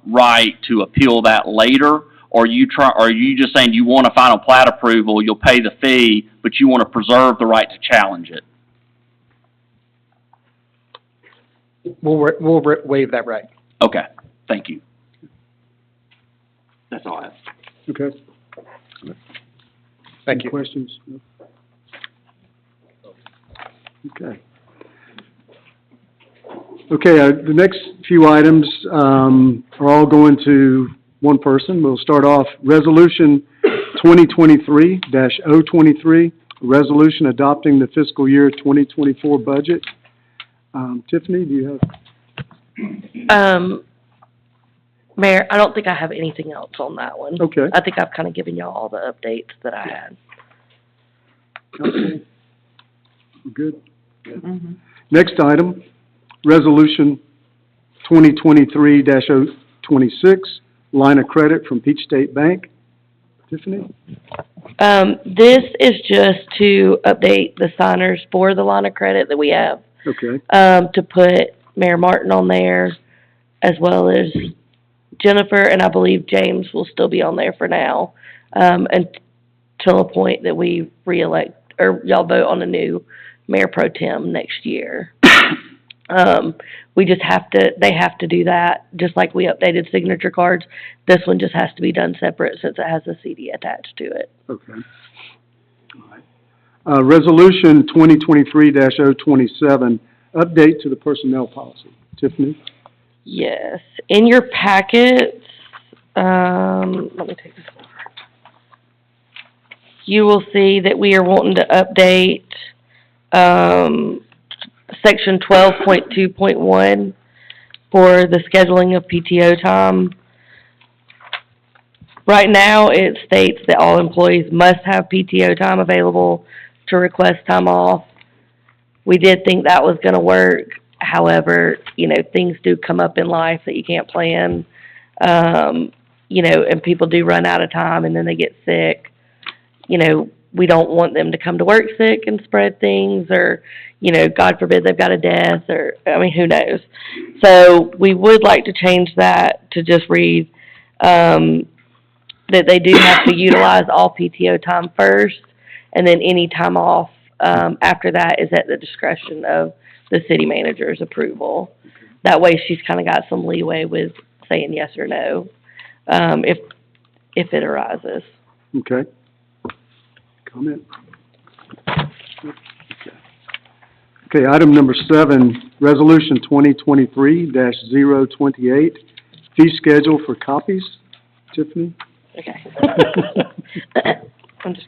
right to appeal that later? Or are you just saying you want a final plat approval, you'll pay the fee, but you want to preserve the right to challenge it? We'll waive that right. Okay, thank you. That's all I have. Okay. Thank you. Questions? No? Okay. Okay, the next few items are all going to one person. We'll start off Resolution 2023-023, resolution adopting the fiscal year 2024 budget. Tiffany, do you have? Mayor, I don't think I have anything else on that one. Okay. I think I've kind of given y'all all the updates that I had. Council? Good? Mm-hmm. Next item, Resolution 2023-026, line of credit from Peach State Bank. Tiffany? This is just to update the signers for the line of credit that we have. Okay. To put Mayor Martin on there, as well as Jennifer, and I believe James will still be on there for now, until a point that we reelect, or y'all vote on a new Mayor Pro Tem next year. We just they have to do that, just like we updated signature cards. This one just has to be done separate since it has a CD attached to it. Okay. All right. Resolution 2023-027, update to the personnel policy. Tiffany? Yes. In your packets, let me take this over. You will see that we are wanting to update, section 12.2.1 for the scheduling of PTO time. Right now, it states that all employees must have PTO time available to request time off. We did think that was gonna work. However, things do come up in life that you can't plan. And people do run out of time and then they get sick. We don't want them to come to work sick and spread things, or, God forbid they've got a death, or, who knows? So we would like to change that to just read, that they do have to utilize all PTO time first, And then any time off, after that is at the discretion of the city manager's approval. That way she's kind of got some leeway with saying yes or no, if it arises. Okay. Comment? Okay, item number 7, Resolution 2023-028, fee schedule for copies. Tiffany? Okay. I'm just,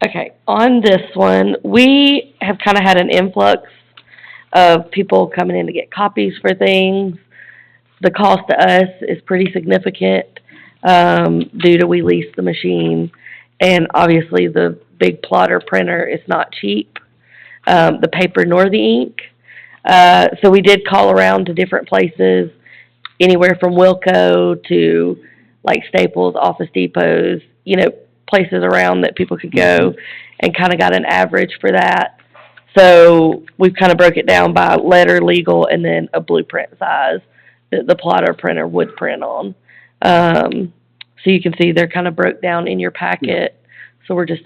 okay, on this one, we have kind of had an influx of people coming in to get copies for things. The cost to us is pretty significant, due to we lease the machine, and obviously the big plotter printer is not cheap, the paper nor the ink. So we did call around to different places, anywhere from Wilco to like Staples, Office Depots, you know, places around that people could go, and kind of got an average for that. So we've kind of broke it down by letter, legal, and then a blueprint size that the plotter printer would print on. So you can see they're kind of broke down in your packet. So we're just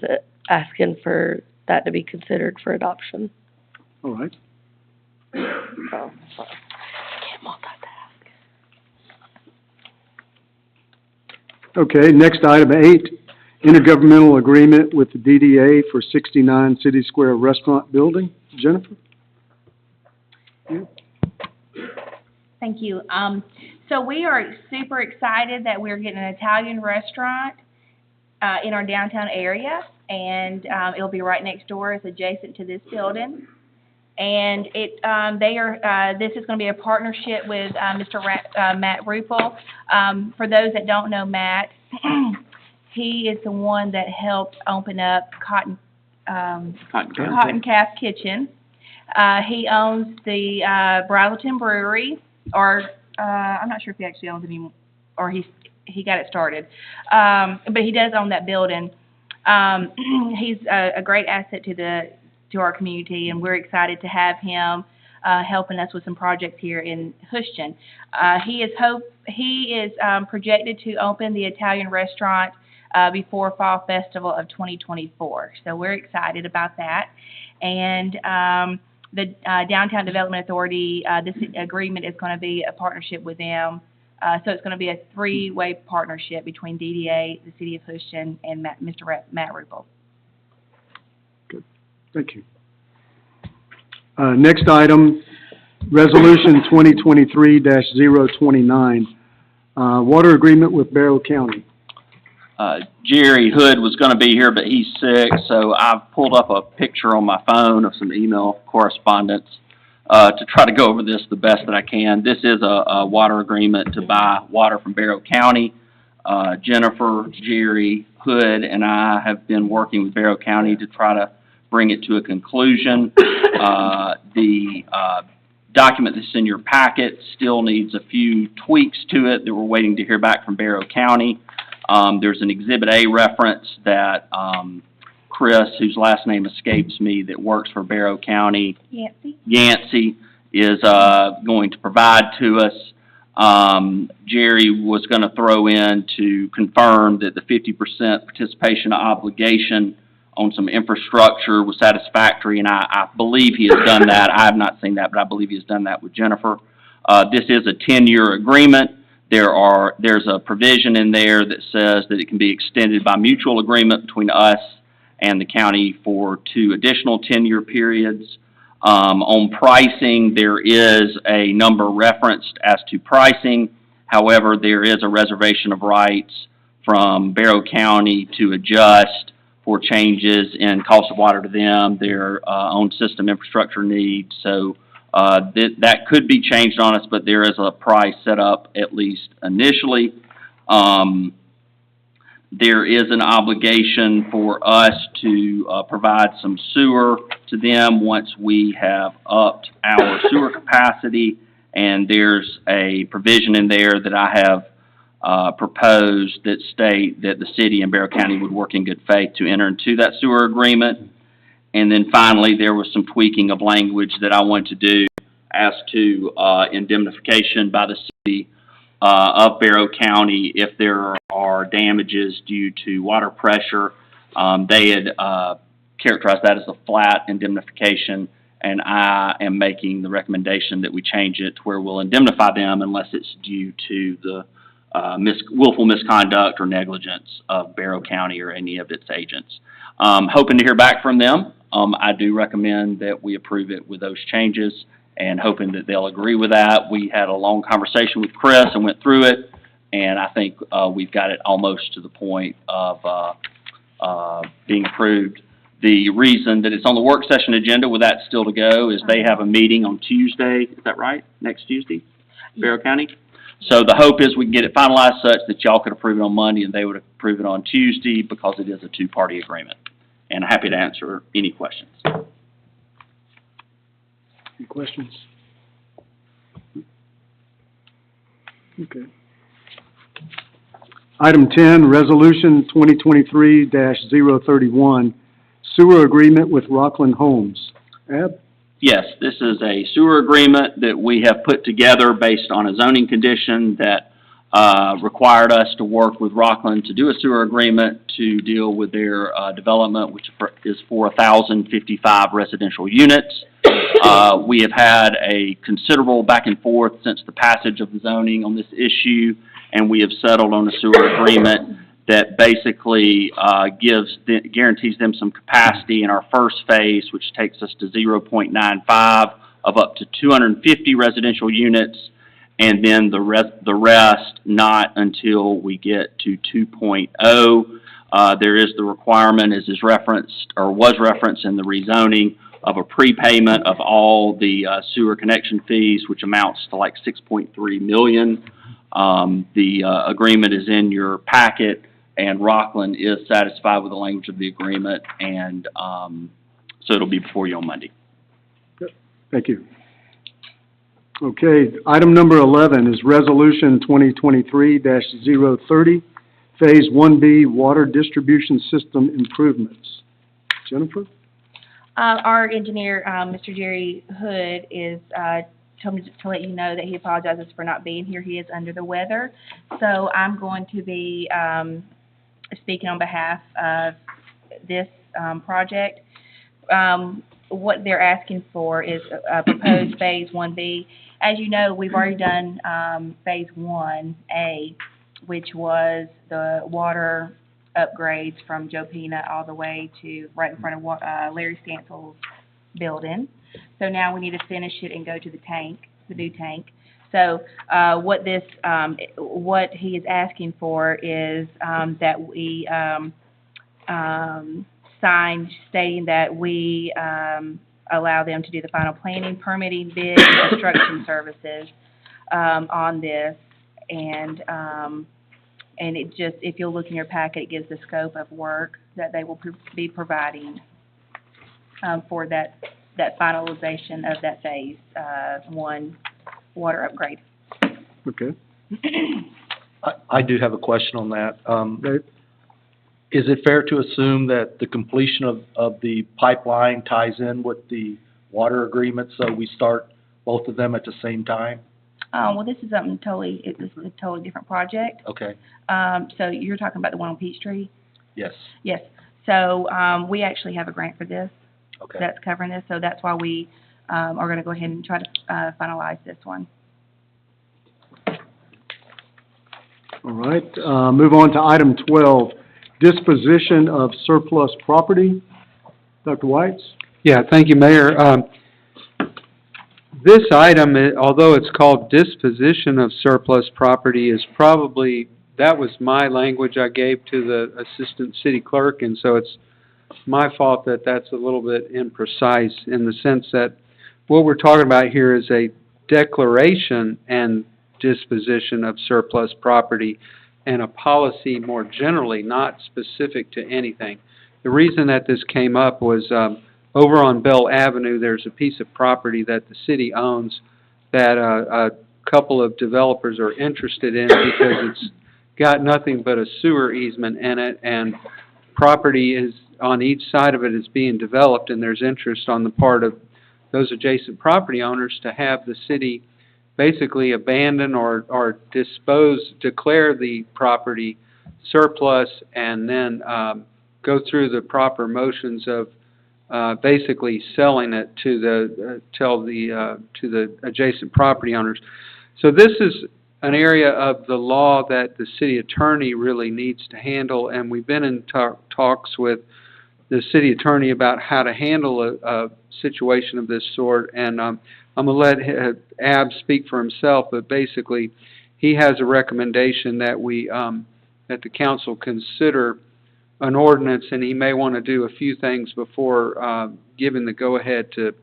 asking for that to be considered for adoption. All right. So, sorry. Can't multitask. Okay, next item 8, intergovernmental agreement with the DDA for 69 City Square Restaurant Building. Jennifer? Thank you. So we are super excited that we're getting an Italian restaurant in our downtown area, and it'll be right next door. It's adjacent to this building. And this is going to be a partnership with Mr. Matt Rupel. For those that don't know Matt, he is the one that helped open up Cotton Calf Kitchen. He owns the Brazelton Brewery, or I'm not sure if he actually owns it anymore, or he got it started. But he does own that building. He's a great asset to our community, and we're excited to have him helping us with some projects here in Houston. He is projected to open the Italian restaurant before Fall Festival of 2024. So we're excited about that. And the Downtown Development Authority, this agreement is going to be a partnership with them. So it's going to be a 3-way partnership between DDA, the City of Houston, and Mr. Matt Rupel. Good. Thank you. Next item, Resolution 2023-029, water agreement with Barrow County. Jerry Hood was going to be here, but he's sick, so I've pulled up a picture on my phone of some email correspondence to try to go over this the best that I can. This is a water agreement to buy water from Barrow County. Jennifer, Jerry, Hood, and I have been working with Barrow County to try to bring it to a conclusion. The document that's in your packet still needs a few tweaks to it that we're waiting to hear back from Barrow County. There's an Exhibit A reference that Chris, whose last name escapes me, that works for Barrow County, Yancey, is going to provide to us. Jerry was going to throw in to confirm that the 50% participation obligation on some infrastructure was satisfactory, and I believe he has done that. I have not seen that, but I believe he has done that with Jennifer. This is a 10-year agreement. There's a provision in there that says that it can be extended by mutual agreement between us and the county for 2 additional 10-year periods. On pricing, there is a number referenced as to pricing. However, there is a reservation of rights from Barrow County to adjust for changes in cost of water to them, their own system infrastructure needs. So that could be changed on us, but there is a price set up at least initially. There is an obligation for us to provide some sewer to them once we have upped our sewer capacity, and there's a provision in there that I have proposed that state that the city and Barrow County would work in good faith to enter into that sewer agreement. And then finally, there was some tweaking of language that I want to do as to indemnification by the city of Barrow County if there are damages due to water pressure. They had characterized that as a flat indemnification, and I am making the recommendation that we change it to where we'll indemnify them unless it's due to the willful misconduct or negligence of Barrow County or any of its agents. Hoping to hear back from them. I do recommend that we approve it with those changes and hoping that they'll agree with that. We had a long conversation with Chris and went through it, and I think we've got it almost to the point of being approved. The reason that it's on the work session agenda with that still to go is they have a meeting on Tuesday. Is that right? Next Tuesday? Barrow County? So the hope is we can get it finalized such that y'all could approve it on Monday and they would approve it on Tuesday because it is a two-party agreement. And happy to answer any questions. Any questions? Okay. Item 10, Resolution 2023-031, Sewer Agreement with Rockland Homes. Ab? Yes, this is a sewer agreement that we have put together based on a zoning condition that required us to work with Rockland to do a sewer agreement to deal with their development, which is for 1,055 residential units. We have had a considerable back and forth since the passage of the zoning on this issue, and we have settled on a sewer agreement that basically guarantees them some capacity in our first phase, which takes us to 0.95 of up to 250 residential units, and then the rest not until we get to 2.0. There is the requirement, as is referenced or was referenced in the rezoning, of a prepayment of all the sewer connection fees, which amounts to like $6.3 million. The agreement is in your packet, and Rockland is satisfied with the language of the agreement, and so it'll be before you on Monday. Thank you. Okay, item number 11 is Resolution 2023-030, Phase 1B Water Distribution System Improvements. Jennifer? Our engineer, Mr. Jerry Hood, is told me to let you know that he apologizes for not being here. He is under the weather. So I'm going to be speaking on behalf of this project. What they're asking for is a proposed Phase 1B. As you know, we've already done Phase 1A, which was the water upgrades from Joe Pena all the way to right in front of Larry Stansel's building. So now we need to finish it and go to the tank, the new tank. So what he is asking for is that we sign stating that we allow them to do the final planning, permitting, bid, construction services on this. And it just, if you'll look in your packet, it gives the scope of work that they will be providing for that finalization of that Phase 1 water upgrade. Okay. I do have a question on that. Is it fair to assume that the completion of the pipeline ties in with the water agreement, so we start both of them at the same time? Well, this is something this is a totally different project. Okay, So you're talking about the one on Peachtree? yes, Yes. So we actually have a grant for this okay. that's covering this, so that's why we are going to go ahead and try to finalize this one. All right, move on to item 12, disposition of surplus property. Dr. Whites? Yeah, thank you, Mayor. This item, although it's called disposition of surplus property, is probably, that was my language I gave to the assistant city clerk, and so it's my fault that that's a little bit imprecise in the sense that what we're talking about here is a declaration and disposition of surplus property and a policy more generally, not specific to anything. The reason that this came up was over on Bell Avenue, there's a piece of property that the city owns that a couple of developers are interested in because it's got nothing but a sewer easement in it, and property is on each side of it is being developed, and there's interest on the part of those adjacent property owners to have the city basically abandon or declare the property surplus and then go through the proper motions of basically selling it to the adjacent property owners. So this is an area of the law that the city attorney really needs to handle, and we've been in talks with the city attorney about how to handle a situation of this sort, and I'm going to let Ab speak for himself, but basically, he has a recommendation that that the council consider an ordinance, and he may want to do a few things before giving the go-ahead to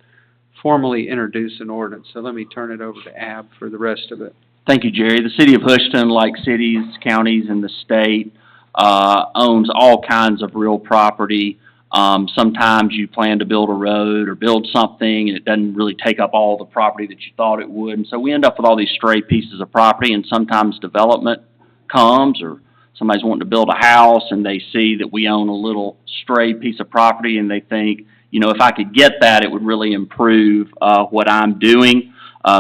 formally introduce an ordinance. So let me turn it over to Ab for the rest of it. Thank you, Jerry. The city of Houston, like cities, counties, and the state, owns all kinds of real property. Sometimes you plan to build a road or build something, and it doesn't really take up all the property that you thought it would. And so we end up with all these stray pieces of property, and sometimes development comes, or somebody's wanting to build a house, and they see that we own a little stray piece of property, and they think, you know, if I could get that, it would really improve what I'm doing.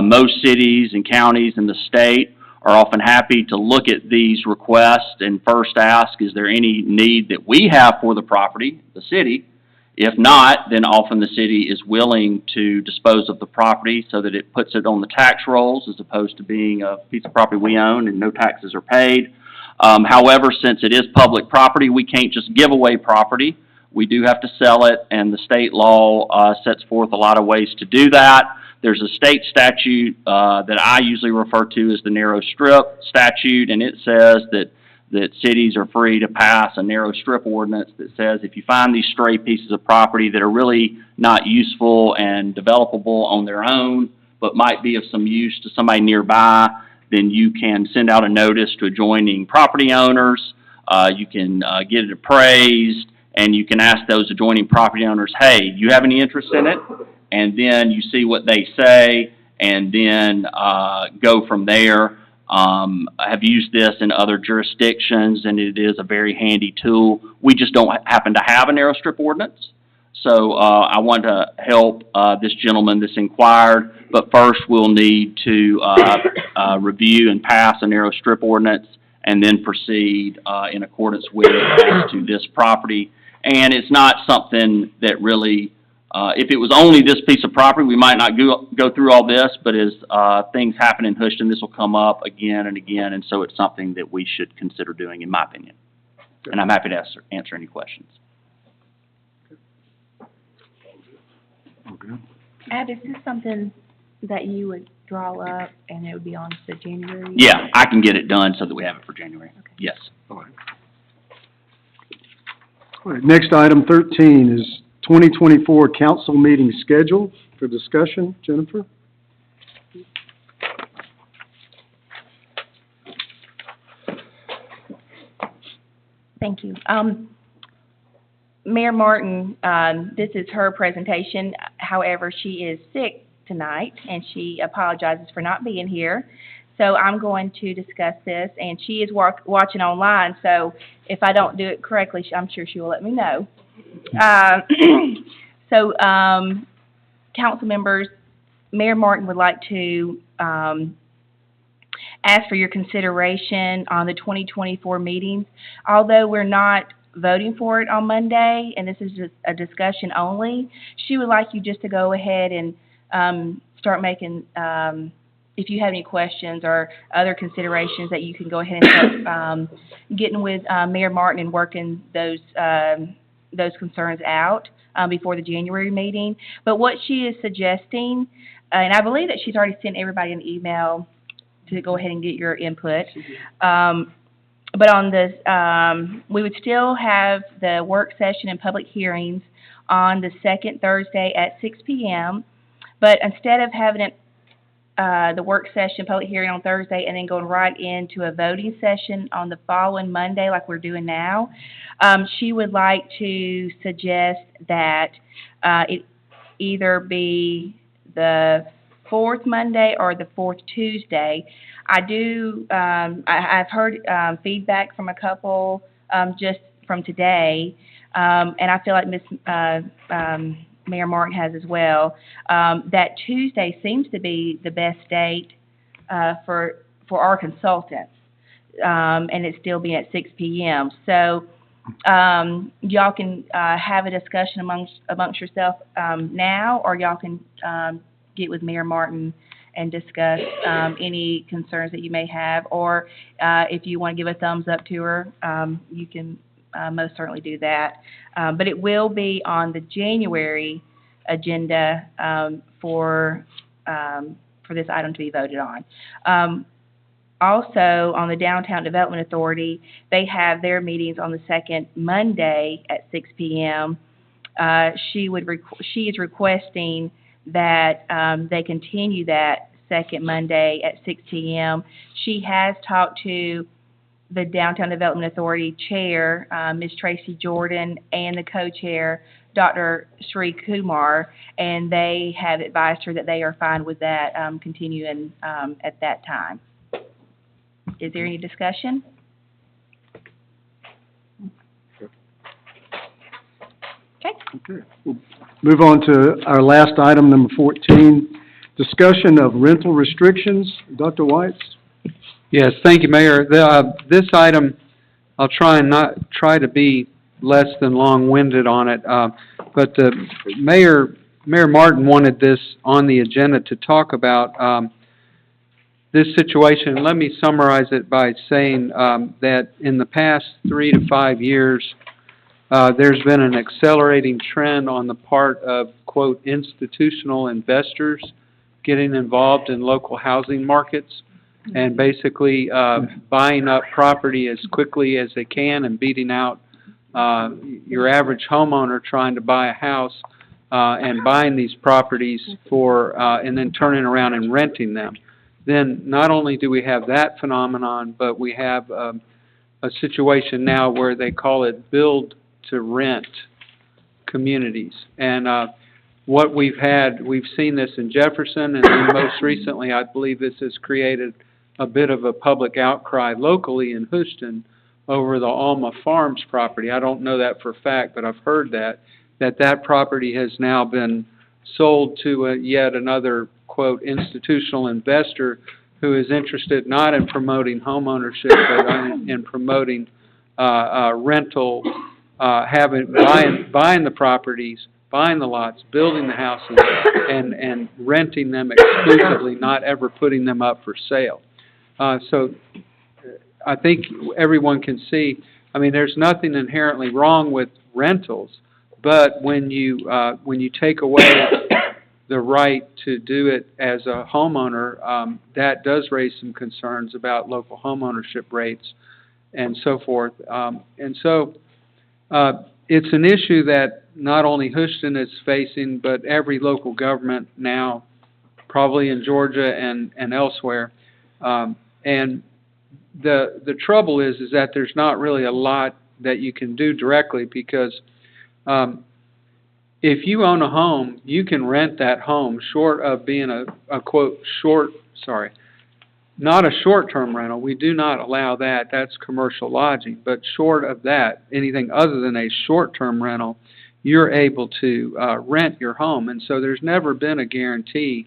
Most cities and counties in the state are often happy to look at these requests and first ask, is there any need that we have for the property, the city? If not, then often the city is willing to dispose of the property so that it puts it on the tax rolls as opposed to being a piece of property we own and no taxes are paid. However, since it is public property, we can't just give away property. We do have to sell it, and the state law sets forth a lot of ways to do that. There's a state statute that I usually refer to as the narrow strip statute, and it says that cities are free to pass a narrow strip ordinance that says if you find these stray pieces of property that are really not useful and developable on their own, but might be of some use to somebody nearby, then you can send out a notice to adjoining property owners. You can get it appraised, and you can ask those adjoining property owners, hey, do you have any interest in it? And then you see what they say, and then go from there. I have used this in other jurisdictions, and it is a very handy tool. We just don't happen to have a narrow strip ordinance. So I want to help this gentleman that's inquired, but first we'll need to review and pass a narrow strip ordinance and then proceed in accordance with as to this property. And it's not something that really, if it was only this piece of property, we might not go through all this, but as things happen in Houston, this will come up again and again, and so it's something that we should consider doing, in my opinion. And I'm happy to answer any questions. Okay. Ab, is this something that you would draw up and it would be on the January? Yeah, I can get it done so that we have it for January. Okay. Yes. All right. All right, next item 13 is 2024 council meeting schedule for discussion. Jennifer? Thank you. Mayor Martin, this is her presentation. However, she is sick tonight, and she apologizes for not being here. So I'm going to discuss this, and she is watching online, so if I don't do it correctly, I'm sure she will let me know. Council members, Mayor Martin would like to ask for your consideration on the 2024 meetings. Although we're not voting for it on Monday, and this is just a discussion only, she would like you just to go ahead and start making, if you have any questions or other considerations, that you can go ahead and start getting with Mayor Martin and working those concerns out before the January meeting. But what she is suggesting, and I believe that she's already sent everybody an email to go ahead and get your input. But on this, we would still have the work session and public hearings on the second Thursday at 6 p.m. But instead of having it, the work session, public hearing on Thursday, and then going right into a voting session on the following Monday like we're doing now, she would like to suggest that it either be the fourth Monday or the fourth Tuesday. I've heard feedback from a couple just from today, and I feel like Mayor Martin has as well, that Tuesday seems to be the best date for our consultants, and it's still being at 6 p.m. So y'all can, have a discussion amongst yourself, now, or y'all can, get with Mayor Martin and discuss, any concerns that you may have, or, if you want to give a thumbs up to her, you can, most certainly do that. But it will be on the January agenda, for this item to be voted on. Also, on the Downtown Development Authority, they have their meetings on the second Monday at 6 p.m. She is requesting that, they continue that second Monday at 6 p.m. She has talked to the Downtown Development Authority Chair, Ms. Tracy Jordan, and the co-chair, Dr. Sri Kumar, and they have advised her that they are fine with that, continuing, at that time. Is there any discussion? Okay. Move on to our last item, number 14, discussion of rental restrictions. Dr. Whites? Yes, thank you, Mayor. This item, I'll try to be less than long-winded on it, but Mayor Martin wanted this on the agenda to talk about this situation. Let me summarize it by saying that in the past 3 to 5 years, there's been an accelerating trend on the part of, quote, institutional investors getting involved in local housing markets and basically buying up property as quickly as they can and beating out your average homeowner trying to buy a house and buying these properties and then turning around and renting them. Then not only do we have that phenomenon, but we have a situation now where they call it build-to-rent communities. And what we've seen this in Jefferson, and then most recently, I believe this has created a bit of a public outcry locally in Houston over the Alma Farms property. I don't know that for a fact, but I've heard that property has now been sold to yet another, quote, institutional investor who is interested not in promoting homeownership, but in promoting rental, buying the properties, buying the lots, building the houses, and renting them exclusively, not ever putting them up for sale. So I think everyone can see, I mean, there's nothing inherently wrong with rentals, but when you take away the right to do it as a homeowner, that does raise some concerns about local homeownership rates and so forth. And so it's an issue that not only Houston is facing, but every local government now, probably in Georgia and elsewhere. And the trouble is that there's not really a lot that you can do directly because if you own a home, you can rent that home short of being a quote, not a short-term rental. We do not allow that. That's commercial lodging. But short of that, anything other than a short-term rental, you're able to rent your home. And so there's never been a guarantee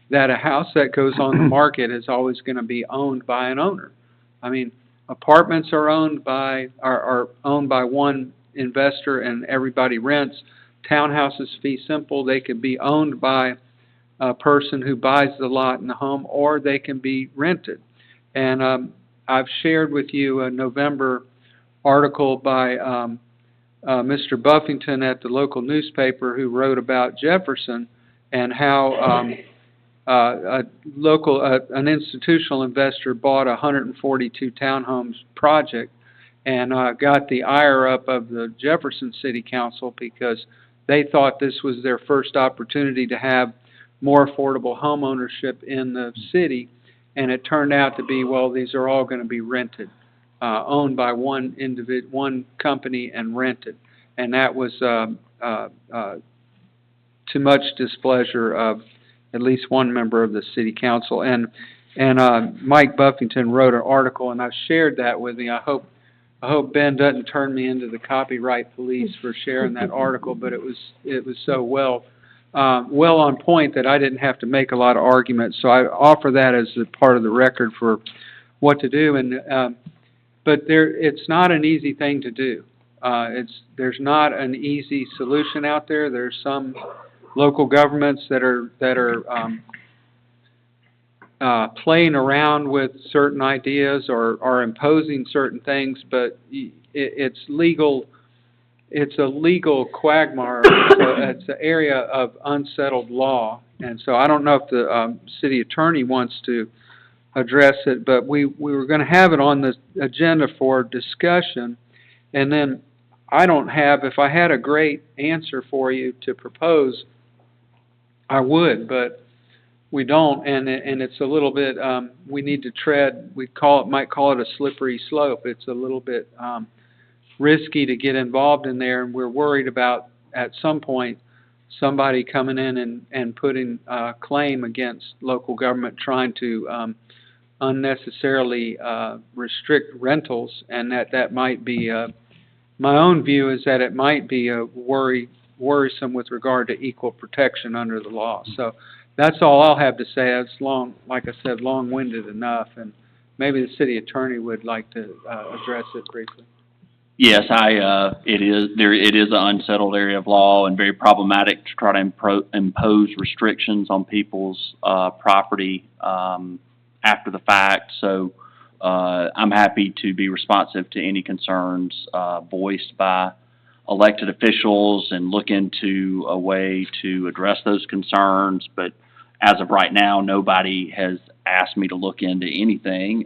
that a house that goes on the market is always going to be owned by an owner. I mean, apartments are owned by one investor and everybody rents. Townhouses, fee simple, they can be owned by a person who buys the lot and the home, or they can be rented. And I've shared with you a November article by Mr. Buffington at the local newspaper who wrote about Jefferson and how an institutional investor bought a 142 townhomes project and got the ire up of the Jefferson City Council because they thought this was their first opportunity to have more affordable home ownership in the city, and it turned out to be, well, these are all going to be rented, owned by one company and rented. And that was to much displeasure of at least one member of the city council. And Mike Buffington wrote an article, and I've shared that with you. I hope Ben doesn't turn me into the copyright police for sharing that article, but it was so well on point that I didn't have to make a lot of arguments. So I offer that as a part of the record for what to do. And but it's not an easy thing to do. there's not an easy solution out there. There's some local governments that are playing around with certain ideas or are imposing certain things, but it's legal. It's a legal quagmire. It's an area of unsettled law, and so I don't know if the city attorney wants to address it, but we were going to have it on the agenda for discussion, and then I don't have. If I had a great answer for you to propose, I would, but we don't, and it's a little bit. We need to tread. Might call it a slippery slope. It's a little bit risky to get involved in there, and we're worried about at some point somebody coming in and putting a claim against local government trying to unnecessarily restrict rentals, and that might be my own view is that it might be a worrisome with regard to equal protection under the law. So that's all I'll have to say. It's like I said, long-winded enough, and maybe the city attorney would like to address it briefly. Yes, it is an unsettled area of law and very problematic to try to impose restrictions on people's property after the fact. So I'm happy to be responsive to any concerns voiced by elected officials and look into a way to address those concerns. But as of right now, nobody has asked me to look into anything.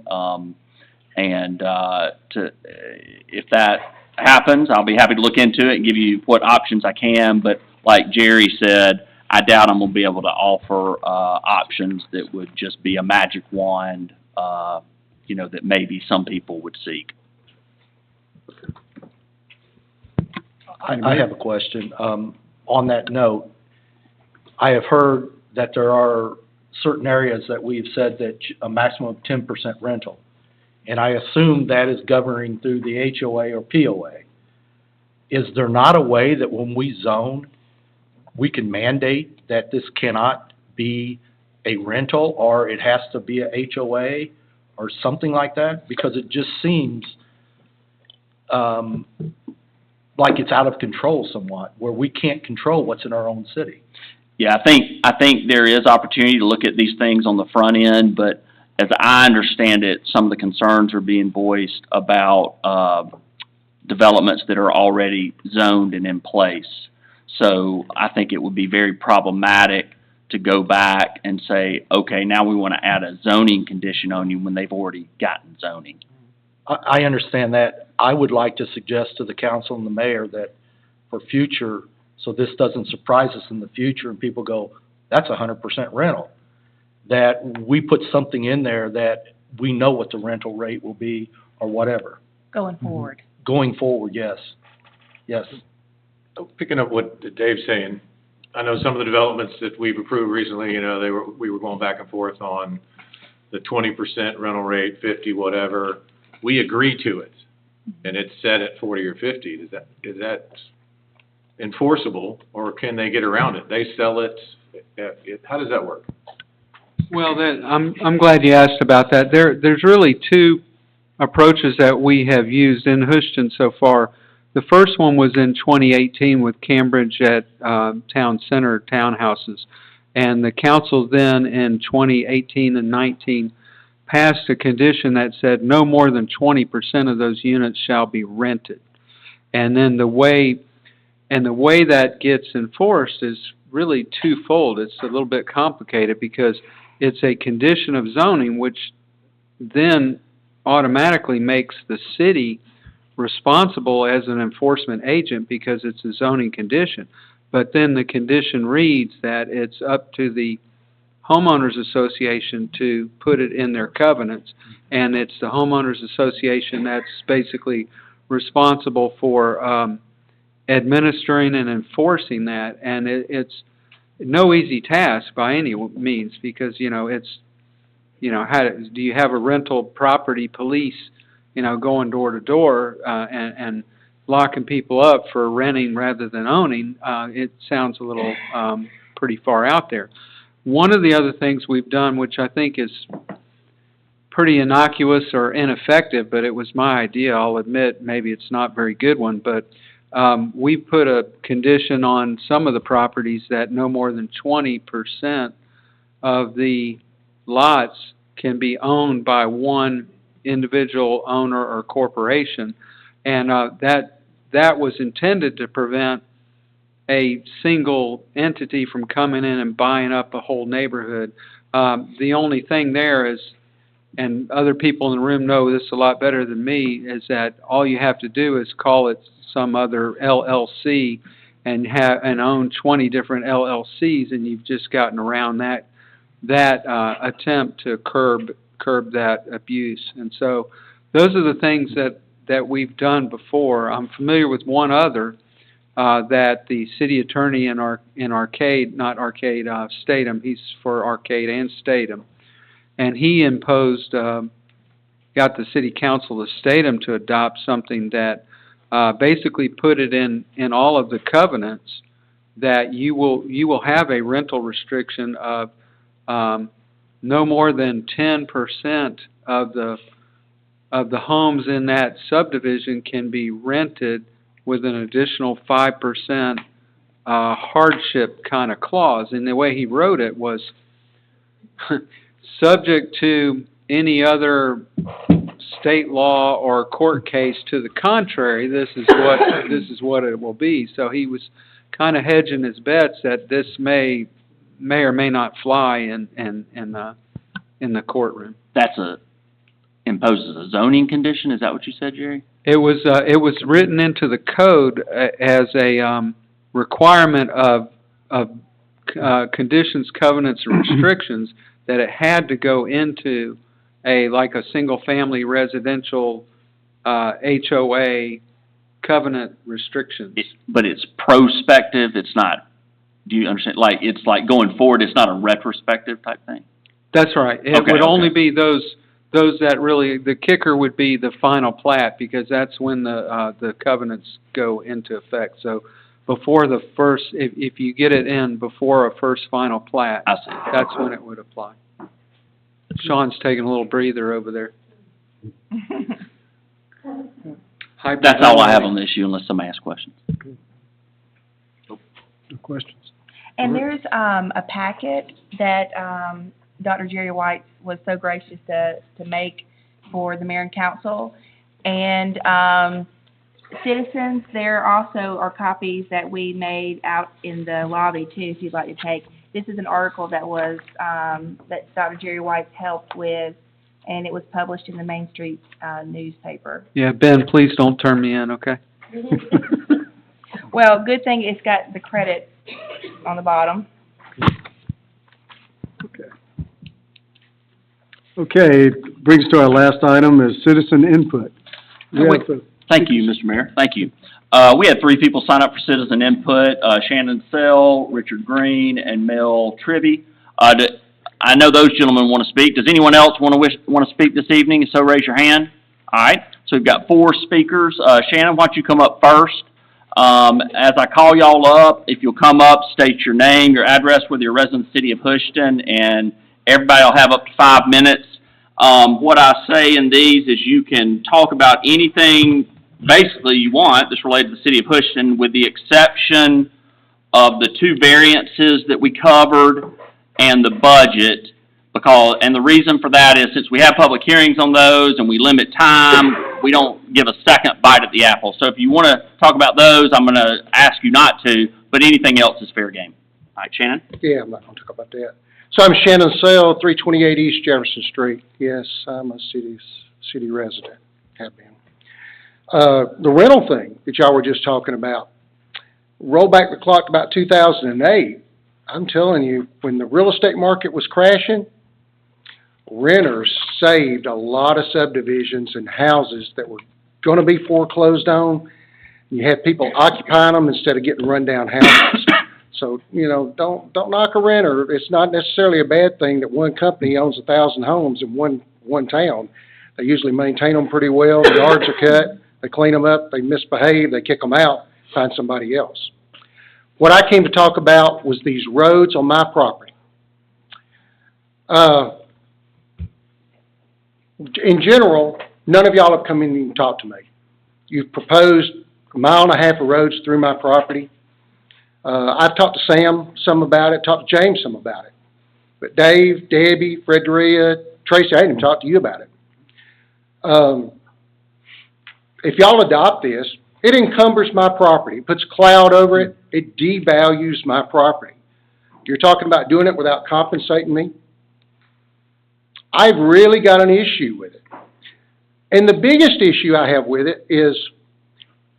If that happens, I'll be happy to look into it and give you what options I can. But like Jerry said, I doubt I'm going to be able to offer options that would just be a magic wand, that maybe some people would seek. I have a question. On that note, I have heard that there are certain areas that we've said that a maximum of 10% rental. And I assume that is governing through the HOA or POA. Is there not a way that when we zone, we can mandate that this cannot be a rental, or it has to be a HOA, or something like that? Because it just seems like it's out of control somewhat, where we can't control what's in our own city. Yeah, I think there is opportunity to look at these things on the front end, but as I understand it, some of the concerns are being voiced about developments that are already zoned and in place. So I think it would be very problematic to go back and say, okay, now we want to add a zoning condition on you when they've already gotten zoning. I understand that. I would like to suggest to the council and the mayor that for future, so this doesn't surprise us in the future and people go, that's 100% rental, that we put something in there that we know what the rental rate will be or whatever. Going forward. Going forward, yes. Yes. Picking up what Dave's saying, I know some of the developments that we've approved recently, we were going back and forth on the 20% rental rate, 50, whatever. We agree to it, and it's set at 40 or 50. Is that enforceable, or can they get around it? They sell it. How does that work? Well, I'm glad you asked about that. There's really two approaches that we have used in Houston so far. The first one was in 2018 with Cambridge at Town Center townhouses, and the council then in 2018 and 19 passed a condition that said no more than 20% of those units shall be rented. And then the way that gets enforced is really twofold. It's a little bit complicated because it's a condition of zoning, which then automatically makes the city responsible as an enforcement agent because it's a zoning condition. But then the condition reads that it's up to the homeowners association to put it in their covenants, and it's the homeowners association that's basically responsible for administering and enforcing that. And it's no easy task by any means because, how do you have a rental property police, going door to door and locking people up for renting rather than owning? It sounds a little pretty far out there. One of the other things we've done, which I think is pretty innocuous or ineffective, but it was my idea. I'll admit, maybe it's not a very good one, but we put a condition on some of the properties that no more than 20% of the lots can be owned by one individual owner or corporation. And that was intended to prevent a single entity from coming in and buying up a whole neighborhood. The only thing there is, and other people in the room know this a lot better than me, is that all you have to do is call it some other LLC and own 20 different LLCs, and you've just gotten around that attempt to curb that abuse. And so those are the things that we've done before. I'm familiar with one other that the city attorney in Statham, he's for Arcade and Statham, and he imposed, got the city council of Statham to adopt something that basically put it in all of the covenants that you will have a rental restriction of no more than 10% of the homes in that subdivision can be rented with an additional 5% hardship kind of clause. And the way he wrote it was subject to any other state law or court case to the contrary, this is what it will be. So he was kind of hedging his bets that this may or may not fly in the courtroom. Imposes a zoning condition, is that what you said, Jerry? It was written into the code as a requirement of conditions, covenants, and restrictions that it had to go into a single-family residential HOA covenant restrictions. But it's prospective, it's not, do you understand? It's like going forward, it's not a retrospective type thing? That's right. It would only be those that really, the kicker would be the final plat, because that's when the covenants go into effect. So before the first, if you get it in before a first final plat, I see. That's when it would apply. Sean's taking a little breather over there. That's all I have on the issue, unless somebody asks questions. No questions. And there's a packet that Dr. Jerry White was so gracious to make for the mayor and council. And citizens, there also are copies that we made out in the lobby too, if you'd like to take. This is an article that was that Dr. Jerry White helped with, and it was published in the Main Street newspaper. Yeah, Ben, please don't turn me in, okay? Well, good thing it's got the credit on the bottom. Okay, brings us to our last item is citizen input. Thank you, Mr. Mayor. Thank you. We had 3 people sign up for citizen input, Shannon Sell, Richard Green, and Mel Trivy. I know those gentlemen want to speak. Does anyone else want to speak this evening? If so, raise your hand. All right, so we've got 4 speakers. Shannon, why don't you come up first? As I call y'all up, if you'll come up, state your name, your address, whether you're a resident of the city of Houston, and everybody will have up to 5 minutes. What I say in these is you can talk about anything basically you want that's related to the city of Houston, with the exception of the 2 variances that we covered and the budget. And the reason for that is since we have public hearings on those and we limit time, we don't give a second bite at the apple. So if you want to talk about those, I'm going to ask you not to, but anything else is fair game. All right, Shannon? Yeah, I'm not going to talk about that. So I'm Shannon Sell, 328 East Jefferson Street. Yes, I'm a city resident, have been. The rental thing that y'all were just talking about, roll back the clock to about 2008, I'm telling you, when the real estate market was crashing, renters saved a lot of subdivisions and houses that were going to be foreclosed on. You had people occupying them instead of getting rundown houses. So, don't knock a renter. It's not necessarily a bad thing that one company owns 1,000 homes in one town. They usually maintain them pretty well. The yards are cut. They clean them up. They misbehave. They kick them out. Find somebody else. What I came to talk about was these roads on my property. In general, none of y'all have come in and talked to me. You've proposed 1.5 miles of roads through my property. I've talked to Sam some about it, talked to James some about it. But Dave, Debbie, Fredria, Tracy, I didn't even talk to you about it. If y'all adopt this, it encumbers my property, it puts a cloud over it, it devalues my property. You're talking about doing it without compensating me? I've really got an issue with it. And the biggest issue I have with it is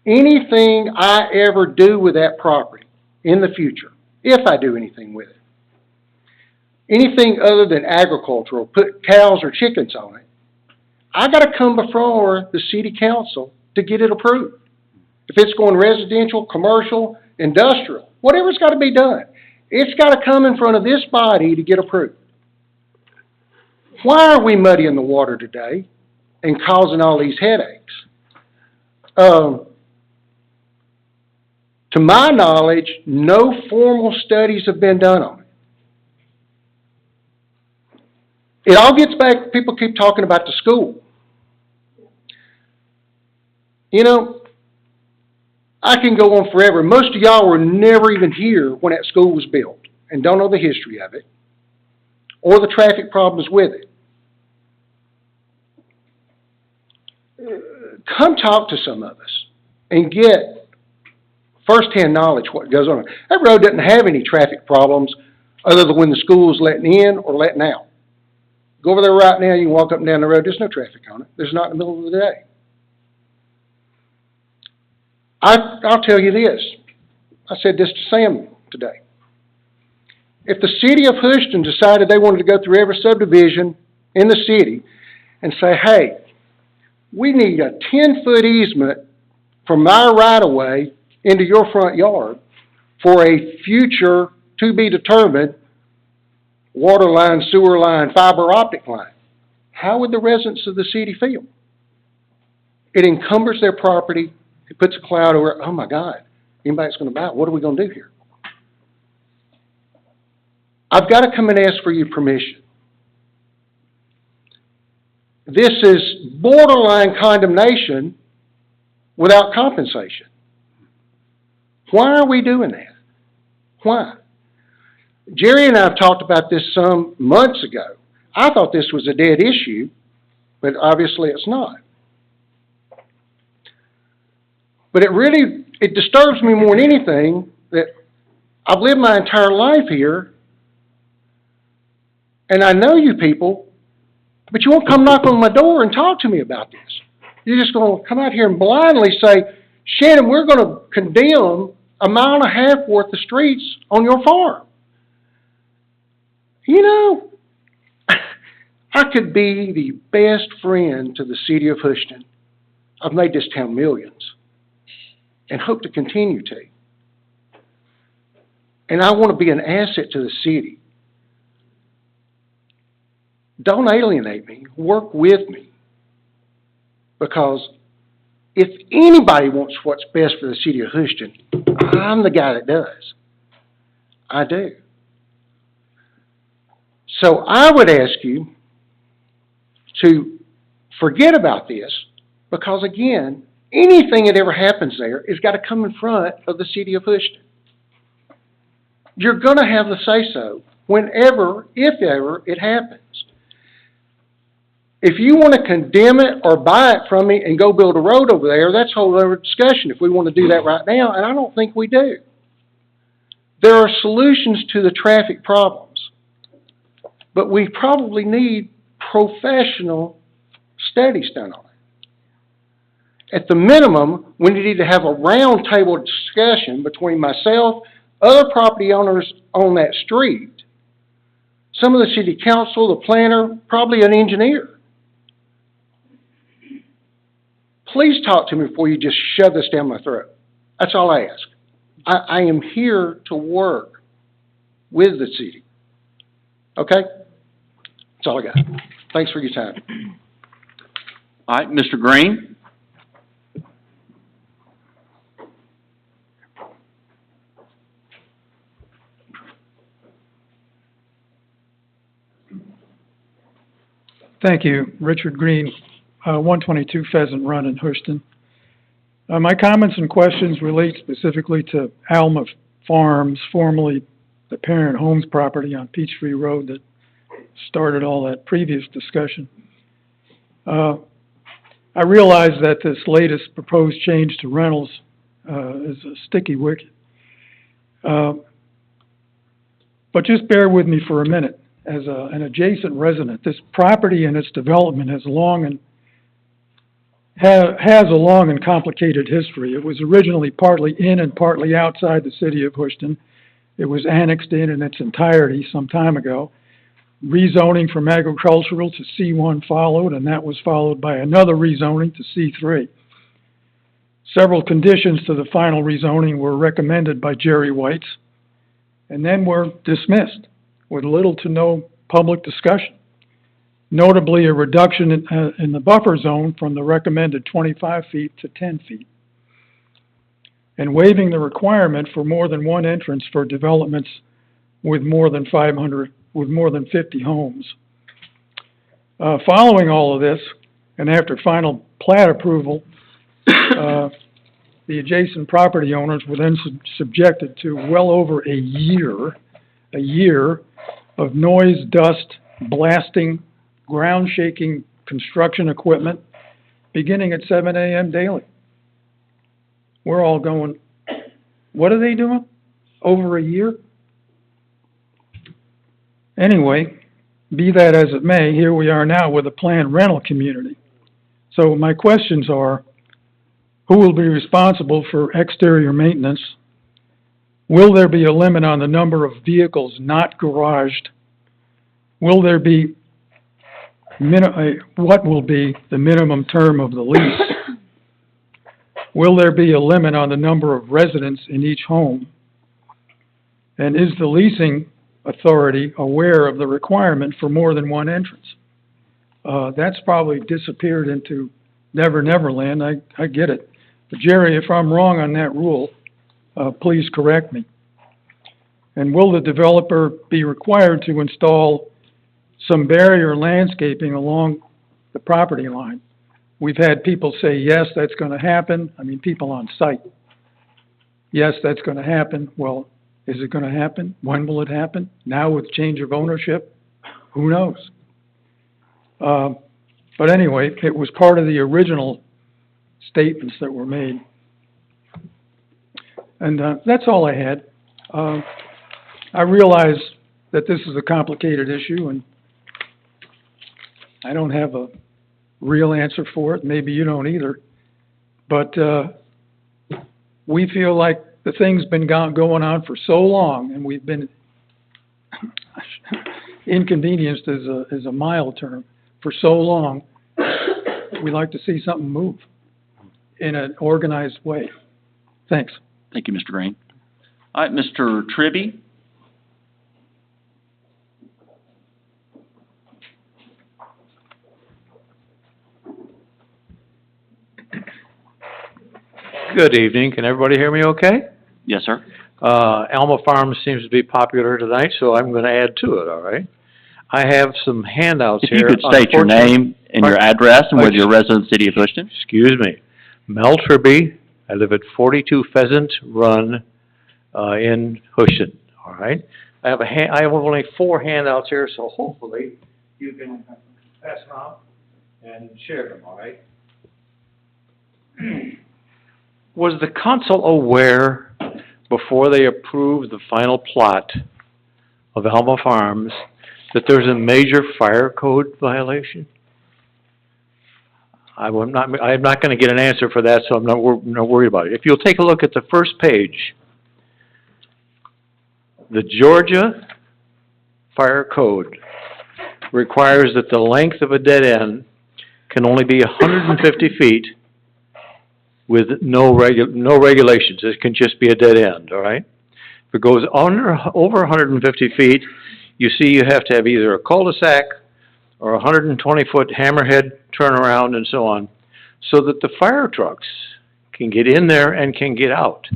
anything I ever do with that property in the future, if I do anything with it, anything other than agricultural, put cows or chickens on it, I gotta come before the city council to get it approved. If it's going residential, commercial, industrial, whatever's gotta be done, it's gotta come in front of this body to get approved. Why are we muddying the water today and causing all these headaches? To my knowledge, no formal studies have been done on it. It all gets back, people keep talking about the school. You know, I can go on forever. Most of y'all were never even here when that school was built and don't know the history of it or the traffic problems with it. Come talk to some of us and get first-hand knowledge what goes on. That road doesn't have any traffic problems other than when the school's letting in or letting out. Go over there right now, you can walk up and down the road, there's no traffic on it. There's not in the middle of the day. I'll tell you this. I said this to Sam today. If the city of Houston decided they wanted to go through every subdivision in the city and say, hey, we need a 10-foot easement from our right-of-way into your front yard for a future to-be-determined water line, sewer line, fiber optic line, how would the residents of the city feel? It encumbers their property. It puts a cloud over it. Oh, my God, anybody's going to buy it. What are we going to do here? I've got to come and ask for your permission. This is borderline condemnation without compensation. Why are we doing that? Why? Jerry and I have talked about this some months ago. I thought this was a dead issue, but obviously it's not. But it disturbs me more than anything that I've lived my entire life here, and I know you people, but you won't come knock on my door and talk to me about this. You're just going to come out here and blindly say, Shannon, we're going to condemn 1.5 miles worth of streets on your farm. You know, I could be the best friend to the city of Houston. I've made this town millions and hope to continue to. And I want to be an asset to the city. Don't alienate me. Work with me. Because if anybody wants what's best for the city of Houston, I'm the guy that does. I do. So I would ask you to forget about this because, again, anything that ever happens there has got to come in front of the city of Houston. You're going to have the say-so whenever, if ever, it happens. If you want to condemn it or buy it from me and go build a road over there, that's a whole other discussion if we want to do that right now, and I don't think we do. There are solutions to the traffic problems, but we probably need professional studies done on it. At the minimum, we need to have a roundtable discussion between myself, other property owners on that street, some of the city council, the planner, probably an engineer. Please talk to me before you just shove this down my throat. That's all I ask. I am here to work with the city. Okay? That's all I got. Thanks for your time. All right, Mr. Green? Thank you. Richard Green, 122 Pheasant Run in Houston. My comments and questions relate specifically to Alma Farms, formerly the Parent Homes property on Peachtree Road that started all that previous discussion. I realize that this latest proposed change to rentals is a sticky wicket. But just bear with me for a minute. As an adjacent resident, this property and its development has a long and complicated history. It was originally partly in and partly outside the city of Houston. It was annexed in its entirety some time ago. Rezoning from agricultural to C1 followed, and that was followed by another rezoning to C3. Several conditions to the final rezoning were recommended by Jerry Whites, and then were dismissed with little to no public discussion. Notably, a reduction in the buffer zone from the recommended 25 feet to 10 feet. And waiving the requirement for more than one entrance for developments with more than 50 homes. Following all of this, and after final plat approval, the adjacent property owners were then subjected to well over a year of noise, dust, blasting, ground-shaking construction equipment, beginning at 7 a.m. daily. We're all going, what are they doing? Over a year? Anyway, be that as it may, here we are now with a planned rental community. So my questions are, who will be responsible for exterior maintenance? Will there be a limit on the number of vehicles not garaged? Will there be, what will be the minimum term of the lease? Will there be a limit on the number of residents in each home? And is the leasing authority aware of the requirement for more than one entrance? That's probably disappeared into Never Never Land, I get it. But Jerry, if I'm wrong on that rule, please correct me. And will the developer be required to install some barrier landscaping along the property line? We've had people say, yes, that's going to happen. I mean, people on site. Yes, that's going to happen. Well, is it going to happen? When will it happen? Now with change of ownership? Who knows? But anyway, it was part of the original statements that were made. And that's all I had. I realize that this is a complicated issue, and I don't have a real answer for it. Maybe you don't either. But we feel like the thing's been going on for so long, and we've been inconvenienced is a mild term, for so long. We'd like to see something move in an organized way. Thanks. Thank you, Mr. Green. All right, Mr. Tribby. Good evening. Can everybody hear me okay? Yes, sir. Alma Farms seems to be popular tonight, so I'm going to add to it, all right? I have some handouts If here. you could state your name and your address and whether you're a resident of the city of Houston. Excuse me. Mel Tribby. I live at 42 Pheasant Run in Houston, all right? I have only 4 handouts here, so hopefully you can pass them out and share them, all right? Was the council aware, before they approved the final plot of Alma Farms, that there's a major fire code violation? I'm not going to get an answer for that, so I'm not worried about it. If you'll take a look at the first page, the Georgia Fire Code requires that the length of a dead end can only be 150 feet with no regulations. It can just be a dead end, all right? If it goes over 150 feet, you see you have to have either a cul-de-sac or a 120-foot hammerhead turnaround and so on, so that the fire trucks can get in there and can get out.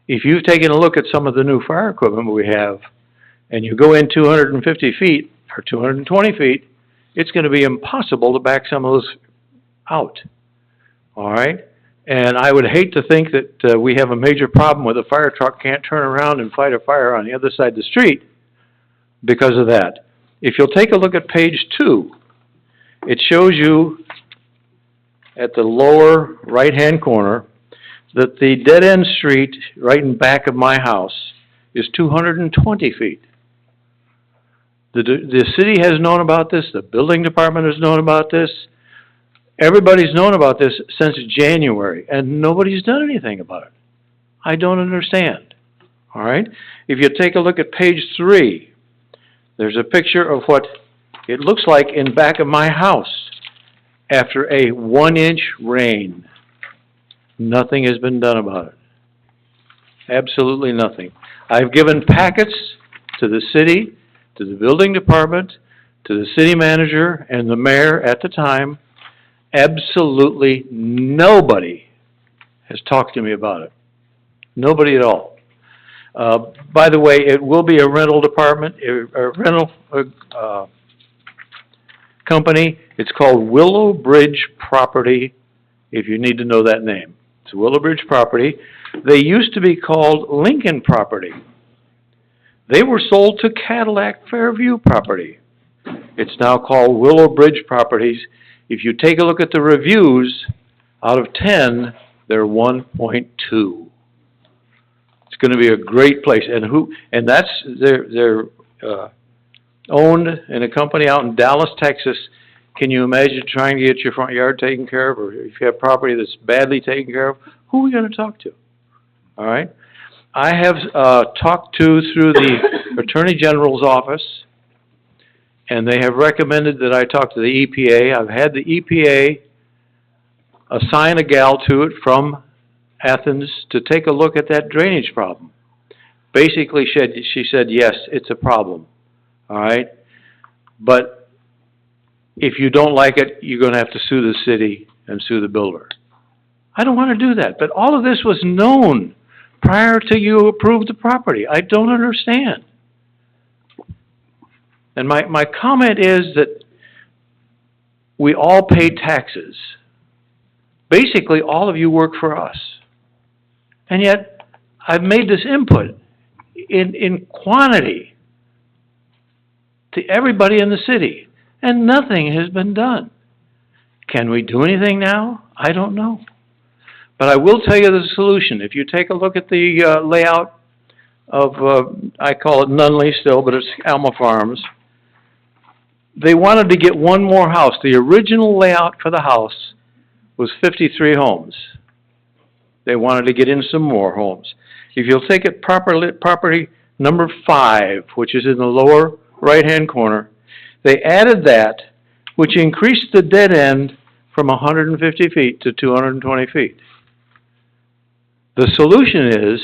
If you've taken a look at some of the new fire equipment we have, and you go in 250 feet or 220 feet, it's gonna be impossible to back some of those out. All right? And I would hate to think that, we have a major problem where the fire truck can't turn around and fight a fire on the other side of the street because of that. If you'll take a look at page 2, it shows you at the lower right-hand corner that the dead-end street right in back of my house is 220 feet. The city has known about this, the building department has known about this, everybody's known about this since January, and nobody's done anything about it. I don't understand, all right? If you take a look at page 3, there's a picture of what it looks like in back of my house after a 1-inch rain. Nothing has been done about it. Absolutely nothing. I've given packets to the city, to the building department, to the city manager, and the mayor at the time. Absolutely nobody has talked to me about it. Nobody at all. By the way, it will be a rental department, a rental company. It's called Willow Bridge Property, if you need to know that name. It's Willow Bridge Property. They used to be called Lincoln Property. They were sold to Cadillac Fairview Property. It's now called Willow Bridge Properties. If you take a look at the reviews, out of 10, they're 1.2. It's going to be a great place, and that's they're owned in a company out in Dallas, Texas. Can you imagine trying to get your front yard taken care of, or if you have property that's badly taken care of? Who are we going to talk to? All right. I have talked to through the Attorney General's office, and they have recommended that I talk to the EPA. I've had the EPA assign a gal to it from Athens to take a look at that drainage problem. Basically, she said, yes, it's a problem, all right? But if you don't like it, you're going to have to sue the city and sue the builder. I don't want to do that, but all of this was known prior to you approved the property. I don't understand. And my comment is that we all pay taxes. Basically, all of you work for us. And yet, I've made this input in quantity to everybody in the city, and nothing has been done. Can we do anything now? I don't know. But I will tell you the solution. If you take a look at the layout of, I call it Nunley still, but it's Alma Farms, they wanted to get one more house. The original layout for the house was 53 homes. They wanted to get in some more homes. If you'll take it property number 5, which is in the lower right-hand corner, they added that, which increased the dead end from 150 feet to 220 feet. The solution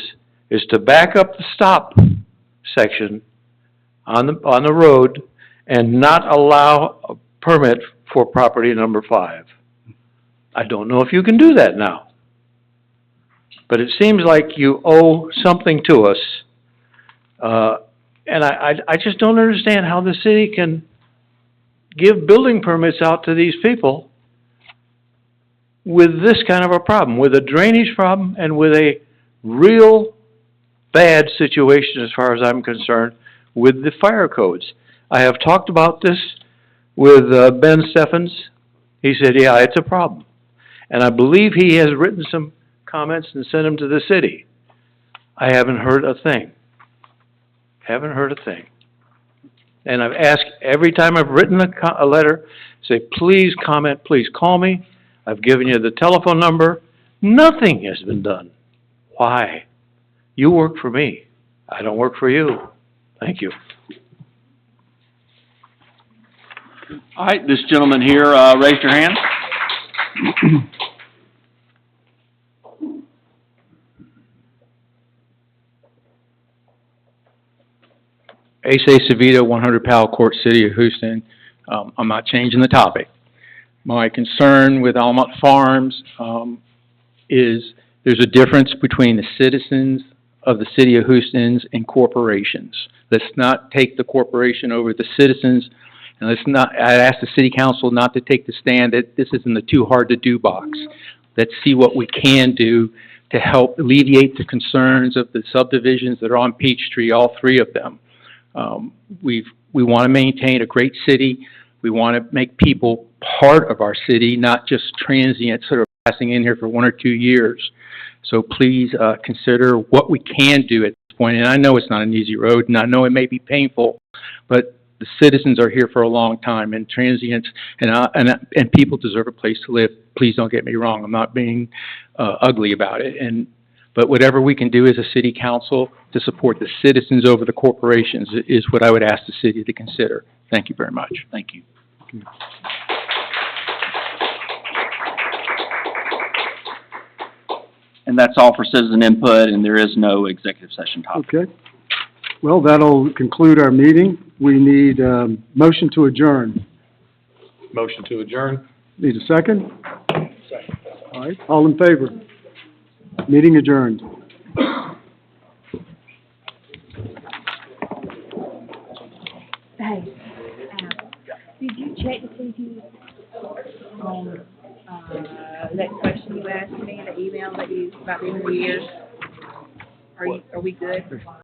is to back up the stop section on the road and not allow a permit for property number 5. I don't know if you can do that now. But it seems like you owe something to us. And I just don't understand how the city can give building permits out to these people with this kind of a problem, with a drainage problem and with a real bad situation as far as I'm concerned with the fire codes. I have talked about this with Ben Steffens. He said, yeah, it's a problem. And I believe he has written some comments and sent them to the city. I haven't heard a thing. Haven't heard a thing. And I've asked every time I've written a letter, say, please comment, please call me. I've given you the telephone number. Nothing has been done. Why? You work for me. I don't work for you. Thank you. All right, this gentleman here, raised your hand. Ace Savita, 100 Powell Court, City of Houston. I'm not changing the topic. My concern with Almont Farms is there's a difference between the citizens of the City of Houston and corporations. Let's not take the corporation over the citizens. And let's not, I ask the city council not to take the stand that this is in the too hard to do box. Let's see what we can do to help alleviate the concerns of the subdivisions that are on Peachtree, all three of them. We want to maintain a great city. We want to make people part of our city, not just transients sort of passing in here for 1 or 2 years. So please, consider what we can do at this point. And I know it's not an easy road, and I know it may be painful, but the citizens are here for a long time, and transients and people deserve a place to live. Please don't get me wrong. I'm not being ugly about it. But whatever we can do as a city council to support the citizens over the corporations is what I would ask the city to consider. Thank you very much. Thank you. And that's all for citizen input, and there is no executive session topic. Okay. Well, that'll conclude our meeting. We need a motion to adjourn. Motion to adjourn? Need a second? Second. All right, all in favor? Meeting adjourned. Hey, did you check to see if you, that question you asked me, the email that you, about the end of the year? Are we good?